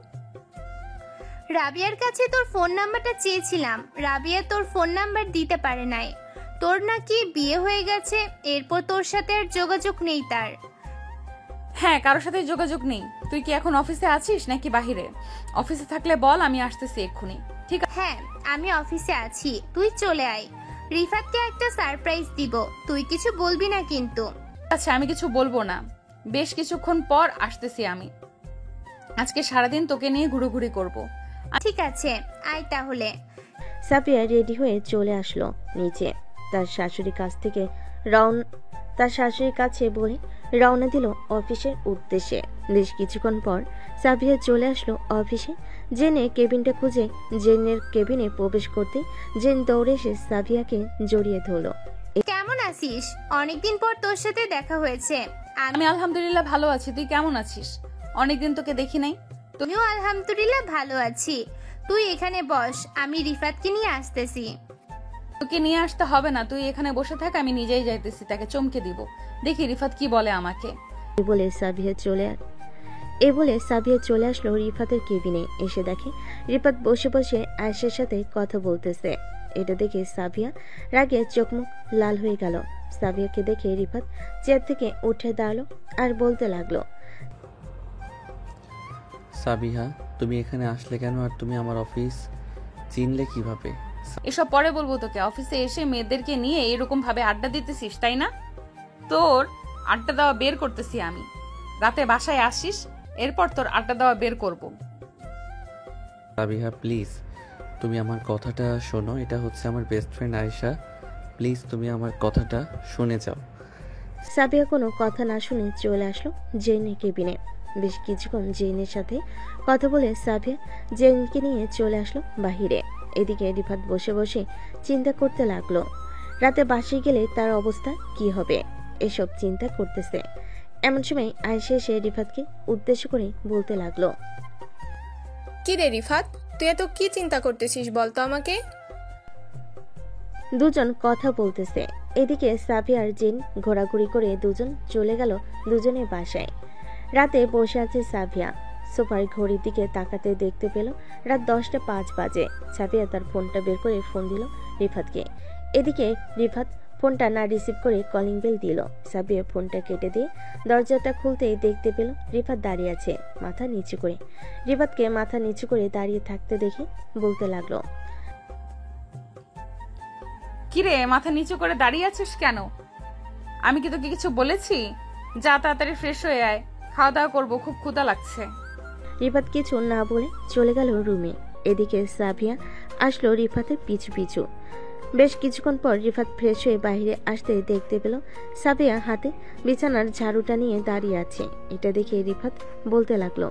রাবিয়ার কাছে তোর ফোন নাম্বারটা চেয়েছিলাম, রাবিয়া তোর ফোন নাম্বার দিতে পারে নাই। তোর নাকি বিয়ে হয়ে গেছে, এরপর তোর সাথে আর যোগাযোগ নেই তার। হ্যাঁ, কারোর সাথে যোগাযোগ নেই। তুই কি এখন অফিসে আছিস নাকি বাহিরে? অফিসে থাকলে বল, আমি আসতেছি এক্ষুনি। ঠিক আছে? হ্যাঁ আমি অফিসে আছি, তুই চলে আয়। রিফাতকে একটা সারপ্রাইজ দিব, তুই কিছু বলবি না কিন্তু। আচ্ছা, আমি কিছু বলবো না। বেশ কিছুক্ষণ পর আসতেছি আমি। আজকে সারাদিন তোকে নিয়ে ঘুরোঘুরি করবো। ঠিক আছে, আয় তাহলে। সাবিয়া রেডি হয়ে চলে আসলো নিচে। তার শাশুড়ির কাছে বলে রওনা দিল অফিসের উদ্দেশ্যে। বেশ কিছুক্ষণ পর সাবিয়া চলে আসলো অফিসে। জেনের কেবিনটা খুঁজে জেনের কেবিনে প্রবেশ করতে জেন দৌড়ে এসে সাবিয়াকে জড়িয়ে ধরলো। কেমন আছিস? অনেকদিন পর তোর সাথে দেখা হয়েছে। আমি আলহামদুলিল্লাহ ভালো আছি। তুই কেমন আছিস? অনেকদিন তোকে দেখি নাই। তুমিও? আলহামদুলিল্লাহ ভালো আছি। তুই এখানে বস, আমি রিফাতকে নিয়ে আসতেছি। তোকে নিয়ে আসতে হবে না, তুই এখানে বসে থাক, আমি নিজেই যাইতেছি, তাকে চমকে দিব। দেখি রিফাত কি বলে আমাকে। এ বলে সাবিয়া চলে আসলো রিফাতের কেবিনে। এসে দেখে রিফাত বসে বসে আয়েশার সাথে কথা বলতেছে। এটা দেখে সাবিয়া রাগে চোখমুখ লাল হয়ে গেল। সাবিয়াকে দেখে রিফাত চেয়ার থেকে উঠে দাঁড়ালো আর বলতে লাগলো, সাবিহা, তুমি এখানে আসলে কেন? আর তুমি আমার অফিস চিনলে কিভাবে? এসব পরে বলবো তোকে। অফিসে এসে মেয়েদেরকে নিয়ে এরকম ভাবে আড্ডা দিতেছিস, তাই না? তোর আড্ডা দেওয়া বের করতেছি আমি। রাতে বাসায় আসিস, এরপর তোর আড্ডা দেওয়া বের করব। সাবিহা প্লিজ, তুমি আমার কথাটা শোনো। এটা হচ্ছে আমার বেস্ট ফ্রেন্ড আয়েশা। প্লিজ তুমি আমার কথাটা শুনে যাও। সাবিয়া কোনো কথা না শুনে চলে আসলো জেনের কেবিনে। বেশ কিছুক্ষণ জেনের সাথে কথা বলে সাবিয়া জেনকে নিয়ে চলে আসলো বাহিরে। এদিকে রিফাত বসে বসে চিন্তা করতে লাগলো, রাতে বাসায় গেলে তার অবস্থা কি হবে, এসব চিন্তা করতেছে। এমন সময় আয়েশা এসে রিফাতকে উদ্দেশ্য করে বলতে লাগলো, কি রে রিফাত, তুই এত কি চিন্তা করতেছিস বলতো আমাকে? দুজন কথা বলতেছে। এদিকে সাবিয়া আর জেন ঘোরাঘুরি করে দুজন চলে গেল দুজনের বাসায়। রাতে বসে আছে সাবিয়া। সোফার ঘড়ির দিকে তাকাতে দেখতে পেল রাত 10:05 বাজে। সাবিয়া তার ফোনটা বের করে ফোন দিল রিফাতকে। এদিকে রিফাত ফোনটা না রিসিভ করে কলিং বেল দিল। সাবিয়া ফোনটা কেটে দিয়ে দরজাটা খুলতেই দেখতে পেল রিফাত দাঁড়িয়ে আছে মাথা নিচু করে। রিফাতকে মাথা নিচু করে দাঁড়িয়ে থাকতে দেখে বলতে লাগলো, কিরে মাথা নিচু করে দাঁড়িয়ে আছিস কেন? আমি কি তোকে কিছু বলেছি? যা তাড়াতাড়ি ফ্রেশ হয়ে আয়, খাওয়া দাওয়া করবো, খুব ক্ষুধা লাগছে। রিফাত কিছু না বলে চলে গেল রুমে। এদিকে সাবিয়া আসলো রিফাতের পিছু পিছু। বেশ কিছুক্ষণ পর রিফাত ফ্রেশ হয়ে বাইরে আসতে দেখতে পেল সাবিয়া হাতে বিছানার ঝাড়ুটা নিয়ে দাঁড়িয়ে আছে। এটা দেখে রিফাত বলতে লাগলো,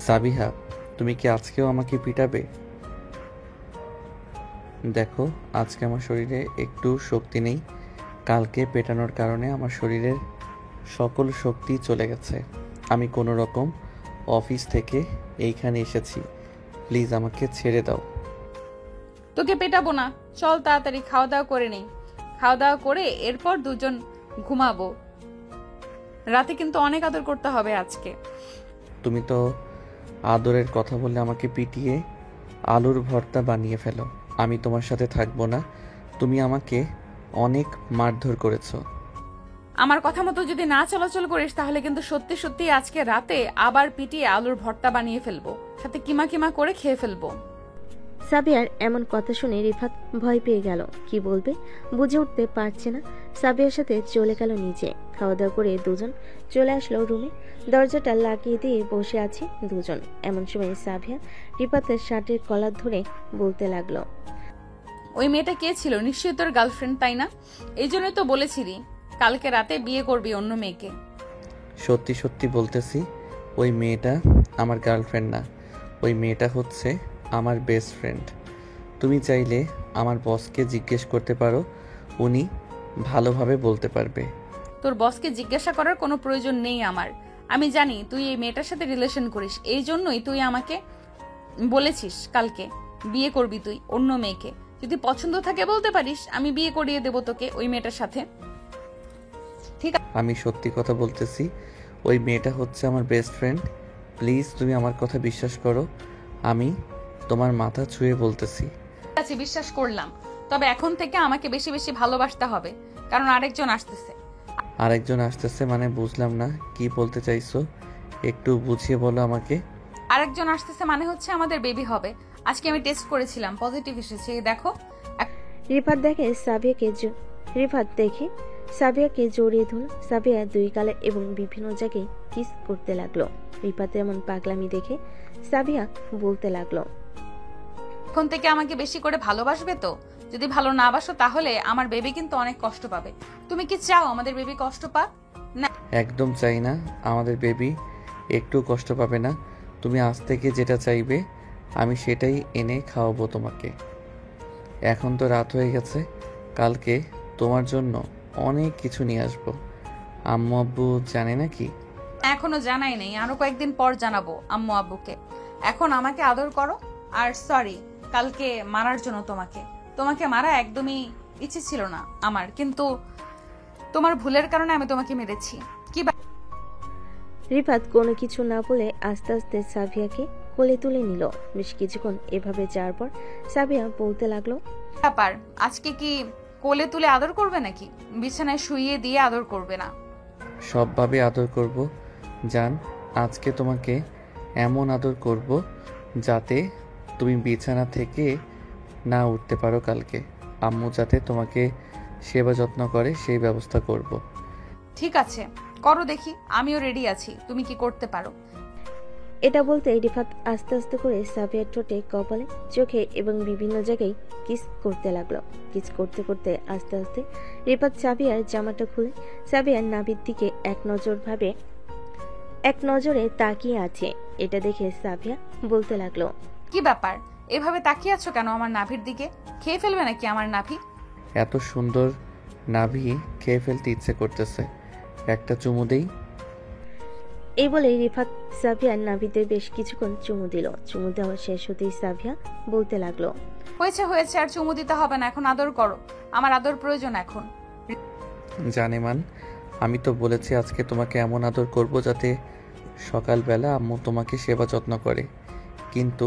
সাবিহা, তুমি কি আজকেও আমাকে পিটাবে? দেখো, আজকে আমার শরীরে একটু শক্তি নেই। কালকে পেটানোর কারণে আমার শরীরের সকল শক্তি চলে গেছে। আমি কোনো রকম অফিস থেকে এইখানে এসেছি। প্লিজ আমাকে ছেড়ে দাও। তোকে পেটাবো না, চল তাড়াতাড়ি খাওয়া দাওয়া করে নেই। খাওয়া দাওয়া করে এরপর দুজন ঘুমাবো। রাতে কিন্তু অনেক আদর করতে হবে আজকে। তুমি তো আদরের কথা বললে আমাকে পিটিয়ে আলুর ভর্তা বানিয়ে ফেলো। আমি তোমার সাথে থাকবো না। তুমি আমাকে অনেক মারধর করেছো। আমার কথা মতো যদি না চলাচল করিস তাহলে কিন্তু সত্যি সত্যি আজকে রাতে আবার পিটিয়ে আলুর ভর্তা বানিয়ে ফেলবো, সাথে কিমা কিমা করে খেয়ে ফেলবো। সাবিয়ার এমন কথা শুনে রিফাত ভয় পেয়ে গেল। কি বলবে বুঝে উঠতে পারছে না। সাবিয়ার সাথে চলে গেল নিচে। খাওয়া দাওয়া করে দুজন চলে আসলো রুমে। দরজাটা লাগিয়ে দিয়ে বসে আছে দুজন। এমন সময় সাবিয়া রিফাতের শার্টের কলার ধরে বলতে লাগলো, ওই মেয়েটা কে ছিল? নিশ্চয়ই তোর গার্লফ্রেন্ড, তাই না? এই জন্যই তো বলেছিলি কালকে রাতে বিয়ে করবি অন্য মেয়েকে। সত্যি সত্যি বলতেছি, ওই মেয়েটা আমার গার্লফ্রেন্ড না। ওই মেয়েটা হচ্ছে আমার বেস্ট ফ্রেন্ড। তুমি চাইলে আমার বসকে জিজ্ঞেস করতে পারো, উনি ভালোভাবে বলতে পারবে। তোর বসকে জিজ্ঞাসা করার কোনো প্রয়োজন নেই আমার। আমি জানি তুই এই মেয়েটার সাথে রিলেশন করিস, এই জন্যই তুই আমাকে বলেছিস কালকে বিয়ে করবি তুই অন্য মেয়েকে। যদি পছন্দ থাকে বলতে পারিস, আমি বিয়ে করিয়ে দেবো তোকে ওই মেয়েটার সাথে। ঠিক আছে, আমি সত্যি কথা বলতেছি, ওই মেয়েটা হচ্ছে আমার বেস্ট ফ্রেন্ড। প্লিজ তুমি আমার কথা বিশ্বাস করো। আমি তোমার মাথা ছুঁয়ে বলতেছি। ঠিক আছে, বিশ্বাস করলাম। তবে এখন থেকে আমাকে বেশি বেশি ভালোবাসতে হবে, কারণ আরেকজন আসতেছে। আরেকজন আসতেছে মানে বুঝলাম না, কি বলতে চাইছো? একটু বুঝিয়ে বলো আমাকে। আরেকজন আসতেছে মানে হচ্ছে আমাদের বেবি হবে। আজকে আমি টেস্ট করেছিলাম, পজিটিভ এসেছে। এই দেখো। রিফাত দেখে সাবিয়াকে জড়িয়ে ধরল। সাবিয়া দুই গালে এবং বিভিন্ন জায়গায় কিস করতে লাগলো। রিফাতের এমন পাগলামি দেখে সাবিয়া বলতে লাগলো, এখন থেকে আমাকে বেশি করে ভালোবাসবে তো? যদি ভালো না বাসো তাহলে আমার বেবি কিন্তু অনেক কষ্ট পাবে। তুমি কি চাও আমাদের বেবি কষ্ট পাক? না, একদম চাই না। আমাদের বেবি একটু কষ্ট পাবে না। তুমি আজ থেকে যেটা চাইবে আমি সেটাই এনে খাওয়াবো তোমাকে। এখন তো রাত হয়ে গেছে, কালকে তোমার জন্য অনেক কিছু নিয়ে আসবো। আম্মু আব্বু জানে নাকি? এখনো জানাই নেই, আরো কয়েকদিন পর জানাবো আম্মু আব্বুকে। এখন আমাকে আদর করো। আর সরি কালকে মারার জন্য। তোমাকে মারা একদমই ইচ্ছে ছিল না আমার, কিন্তু তোমার ভুলের কারণে আমি তোমাকে মেরেছি। কি রিফাত কোনো কিছু না বলে আস্তে আস্তে সাবিয়াকে কোলে তুলে নিল। বেশ কিছুক্ষণ এভাবে যাওয়ার পর সাবিয়া বলতে লাগলো, ব্যাপার, আজকে কি কোলে তুলে আদর করবে নাকি বিছানায় শুইয়ে দিয়ে আদর করবে না? সবভাবে আদর করব জান। আজকে তোমাকে এমন আদর করব যাতে তুমি বিছানা থেকে না উঠতে পারো কালকে। আম্মু যাতে তোমাকে সেবা যত্ন করে সেই ব্যবস্থা করব। ঠিক আছে, করো দেখি, আমিও রেডি আছি। তুমি কি করতে পারো? এটা বলতে রিফাত আস্তে আস্তে করে সাবিয়ার ঠোঁটে, কপালে, চোখে এবং বিভিন্ন জায়গায় কিস করতে লাগলো। কিস করতে করতে আস্তে আস্তে রিফাত সাবিয়ার জামাটা খুলে সাবিয়ার নাভির দিকে এক নজরে তাকিয়ে আছে। এটা দেখে সাবিয়া বলতে লাগলো, কি ব্যাপার, এভাবে তাকিয়ে আছো কেন আমার নাভির দিকে? খেয়ে ফেলবে নাকি আমার নাভি? এত সুন্দর নাভি খেয়ে ফেলতে ইচ্ছে করতেছে, একটা চুমু দেই। এই বলে রিফাত সাবিয়ার নাভিতে বেশ কিছুক্ষণ চুমু দিল। চুমু দেওয়া শেষ হতেই সাবিয়া বলতে লাগলো, হয়েছে, আর চুমু দিতে হবে না, এখন আদর করো। আমার আদর প্রয়োজন এখন। জানেমান, আমি তো বলেছি আজকে তোমাকে এমন আদর করব যাতে সকালবেলা আম্মু তোমাকে সেবা যত্ন করে। কিন্তু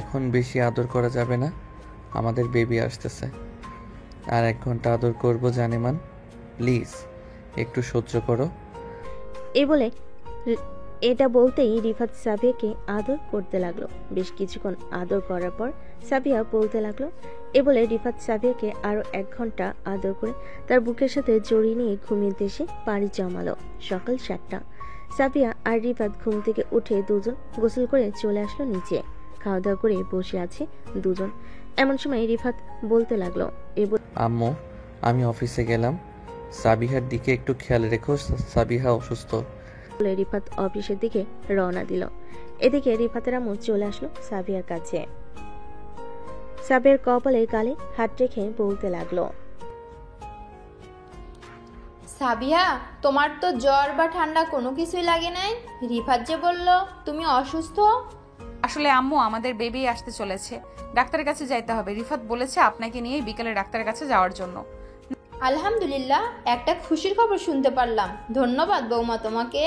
এখন বেশি আদর করা যাবে না, আমাদের বেবি আসতেছে। আর 1 ঘন্টা আদর করব জানেমান, প্লিজ একটু সহ্য করো। এটা বলতেই রিফাত সাবিয়াকে আদর করতে লাগলো। বেশ কিছুক্ষণ আদর করার পর সাবিয়া বলতে লাগলো, এ বলে রিফাত সাবিয়াকে আরো 1 ঘন্টা আদর করে তার বুকের সাথে জড়িয়ে নিয়ে ঘুমিয়ে এসে পাড়ি জমালো। সকাল 7টা। সাবিয়া আর রিফাত ঘুম থেকে উঠে দুজন গোসল করে চলে আসলো নিচে। খাওয়া দাওয়া করে বসে আছে দুজন। এমন সময় রিফাত বলতে লাগলো, আম্মু আমি অফিসে গেলাম, সাবিহার দিকে একটু খেয়াল রেখো, সাবিহা অসুস্থ। বলে রিফাত অফিসের দিকে রওনা দিল। এদিকে রিফাতের আম্মু চলে আসলো সাবিয়ার কাছে। সাবিয়ার কপালে গালে হাত রেখে বলতে লাগলো, সাবিয়া, তোমার তো জ্বর বা ঠান্ডা কোনো কিছুই লাগে নাই। রিফাত যে বলল তুমি অসুস্থ। আসলে আম্মু আমাদের বেবি আসতে চলেছে, ডাক্তারের কাছে যাইতে হবে। রিফাত বলেছে আপনাকে নিয়ে বিকেলে ডাক্তারের কাছে যাওয়ার জন্য। আলহামদুলিল্লাহ, একটা খুশির খবর শুনতে পারলাম। ধন্যবাদ বৌমা তোমাকে।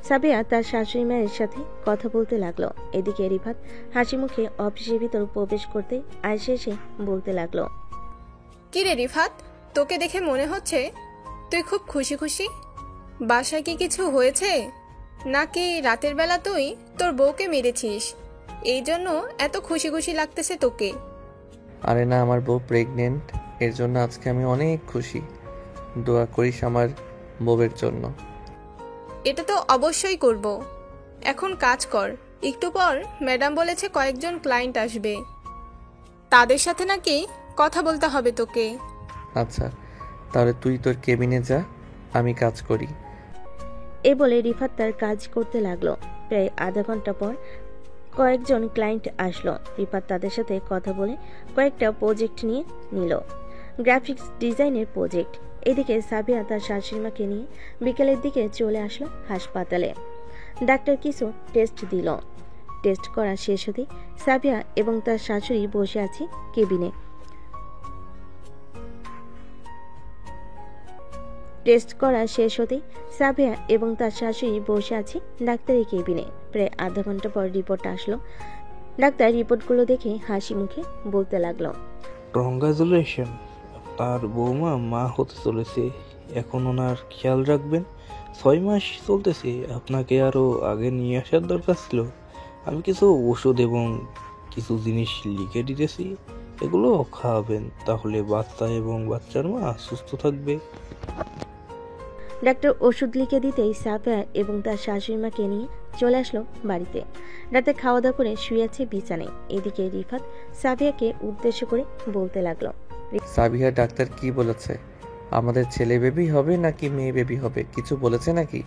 সাবিয়া তার শাশুড়ি মায়ের সাথে কথা বলতে লাগলো। এদিকে রিফাত হাসি মুখে অফিসের ভিতর প্রবেশ করতে আয়েশা এসে বলতে লাগলো, কি রে রিফাত, তোকে দেখে মনে হচ্ছে তুই খুব খুশি খুশি। বাসায় কি কিছু হয়েছে, নাকি রাতের বেলা তুই তোর বউকে মেরেছিস, এই জন্য এত খুশি খুশি লাগতেছে তোকে? আরে না, আমার বউ প্রেগনেন্ট, এর জন্য আজকে আমি অনেক খুশি। দোয়া করিস আমার বউয়ের জন্য। এটা তো অবশ্যই করব। এখন কাজ কর, একটু পর ম্যাডাম বলেছে কয়েকজন ক্লায়েন্ট আসবে, তাদের সাথে নাকি কথা বলতে হবে তোকে। আচ্ছা, তাহলে তুই তোর কেবিনে যা, আমি কাজ করি। এ বলে রিফাত তার কাজ করতে লাগলো। প্রায় আধা ঘন্টা পর কয়েকজন ক্লায়েন্ট আসলো। রিফাত তাদের সাথে কথা বলে কয়েকটা প্রজেক্ট নিয়ে নিল, গ্রাফিক্স ডিজাইনের প্রজেক্ট। এদিকে সাবিয়া তার শাশুড়িমাকে নিয়ে বিকেলের দিকে চলে আসলো হাসপাতালে। ডাক্তার কিছু টেস্ট দিল। টেস্ট করা শেষ হতেই সাবিয়া এবং তার শাশুড়ি বসে আছে কেবিনে। টেস্ট করা শেষ হতেই সাবিয়া এবং তার শাশুড়ি বসে আছে ডাক্তারের কেবিনে। প্রায় আধা ঘন্টা পর রিপোর্ট আসলো। ডাক্তার রিপোর্টগুলো দেখে হাসি মুখে বলতে লাগলো, কংগ্রাচুলেশন, আপনার বৌমা মা হতে চলেছে। এখন ওনার খেয়াল রাখবেন। 6 মাস চলতেছে, আপনাকে আরও আগে নিয়ে আসার দরকার ছিল। আমি কিছু ওষুধ এবং কিছু জিনিস লিখে দিতেছি, এগুলো খাওয়াবেন, তাহলে বাচ্চা এবং বাচ্চার মা সুস্থ থাকবে। ডাক্তার ওষুধ লিখে দিতেই সাবিয়া এবং তার শাশুড়িমাকে নিয়ে চলে আসলো বাড়িতে। রাতে খাওয়া দাওয়া করে শুয়ে আছে বিছানায়। এদিকে রিফাত সাবিয়াকে উদ্দেশ্য করে বলতে লাগলো, সাবিয়া, ডাক্তার কি বলেছে? আমাদের ছেলে বেবি হবে নাকি মেয়ে বেবি হবে, কিছু বলেছে নাকি?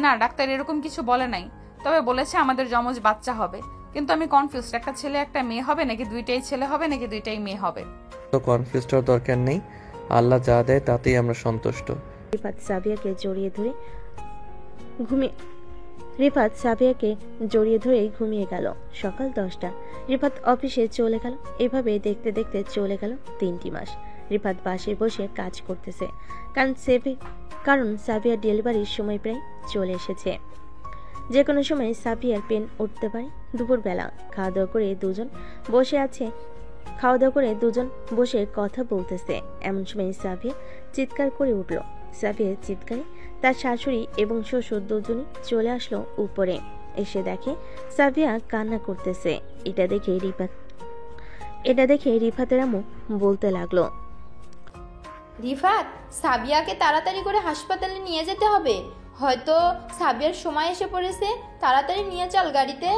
না, ডাক্তার এরকম কিছু বলে নাই, তবে বলেছে আমাদের যমজ বাচ্চা হবে। কিন্তু আমি কনফিউজড, একটা ছেলে একটা মেয়ে হবে নাকি দুইটাই ছেলে হবে নাকি দুইটাই মেয়ে হবে। তো কনফিউজ হওয়ার দরকার নেই, আল্লাহ যা দেয় তাতেই আমরা সন্তুষ্ট। রিফাত সাবিয়াকে জড়িয়ে ধরে ঘুমিয়ে গেল। সকাল 10টা। রিফাত অফিসে চলে গেল। এভাবে দেখতে দেখতে চলে গেল 3টি মাস। রিফাত বাসায় বসে কাজ করতেছে, কারণ সাবিয়ার ডেলিভারির সময় প্রায় চলে এসেছে। যে কোনো সময় সাবিয়ার পেন উঠতে পারে। দুপুরবেলা খাওয়া দাওয়া করে দুজন বসে কথা বলতেছে। এমন সময় সাবিয়া চিৎকার করে উঠল। সাবিয়ার চিৎকারে তার শাশুড়ি এবং শ্বশুর দুজনই চলে আসলো উপরে। এসে দেখে সাবিয়া কান্না করতেছে। এটা দেখে রিফাতের আম্মু বলতে লাগলো, রিফাত, সাবিয়াকে তাড়াতাড়ি করে হাসপাতালে নিয়ে যেতে হবে, হয়তো সাবিয়ার সময় এসে পড়েছে, তাড়াতাড়ি নিয়ে চল গাড়িতে।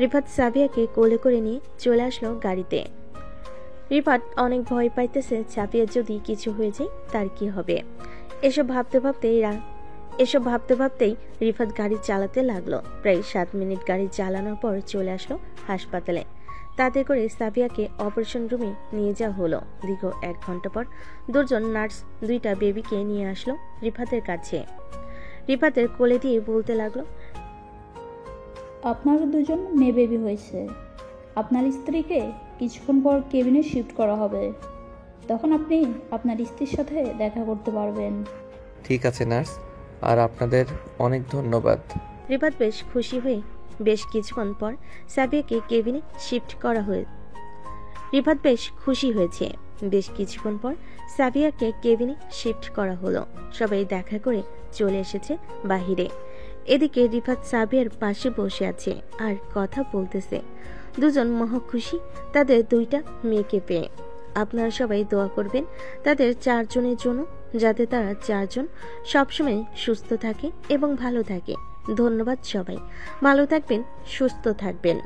রিফাত সাবিয়াকে কোলে করে নিয়ে চলে আসলো গাড়িতে। রিফাত অনেক ভয় পাইতেছে, সাবিয়ার যদি কিছু হয়ে যায় তার কি হবে। এসব ভাবতে ভাবতেই রিফাত গাড়ি চালাতে লাগলো। প্রায় 7 মিনিট গাড়ি চালানোর পর চলে আসলো হাসপাতালে। তাতে করে সাবিয়াকে অপারেশন রুমে নিয়ে যাওয়া হলো। দীর্ঘ 1 ঘন্টা পর দুজন নার্স 2টা বেবিকে নিয়ে আসলো রিফাতের কাছে। রিফাতের কোলে দিয়ে বলতে লাগলো, আপনার 2জন মেয়ে বেবি হয়েছে। আপনার স্ত্রীকে কিছুক্ষণ পর কেবিনে শিফট করা হবে, তখন আপনি আপনার স্ত্রীর সাথে দেখা করতে পারবেন। ঠিক আছে নার্স, আর আপনাদের অনেক ধন্যবাদ। রিফাত বেশ খুশি হয়ে বেশ কিছুক্ষণ পর সাবিয়াকে কেবিনে শিফট করা হয়েছে। রিফাত বেশ খুশি হয়েছে। বেশ কিছুক্ষণ পর সাবিয়াকে কেবিনে শিফট করা হলো। সবাই দেখা করে চলে এসেছে বাহিরে। এদিকে রিফাত সাবিয়ার পাশে বসে আছে আর কথা বলতেছে। দুজন মহা খুশি তাদের 2টা মেয়েকে পেয়ে। আপনারা সবাই দোয়া করবেন তাদের 4 জনের জন্য, যাতে তারা 4 জন সবসময় সুস্থ থাকে এবং ভালো থাকে। ধন্যবাদ সবাই, ভালো থাকবেন, সুস্থ থাকবেন।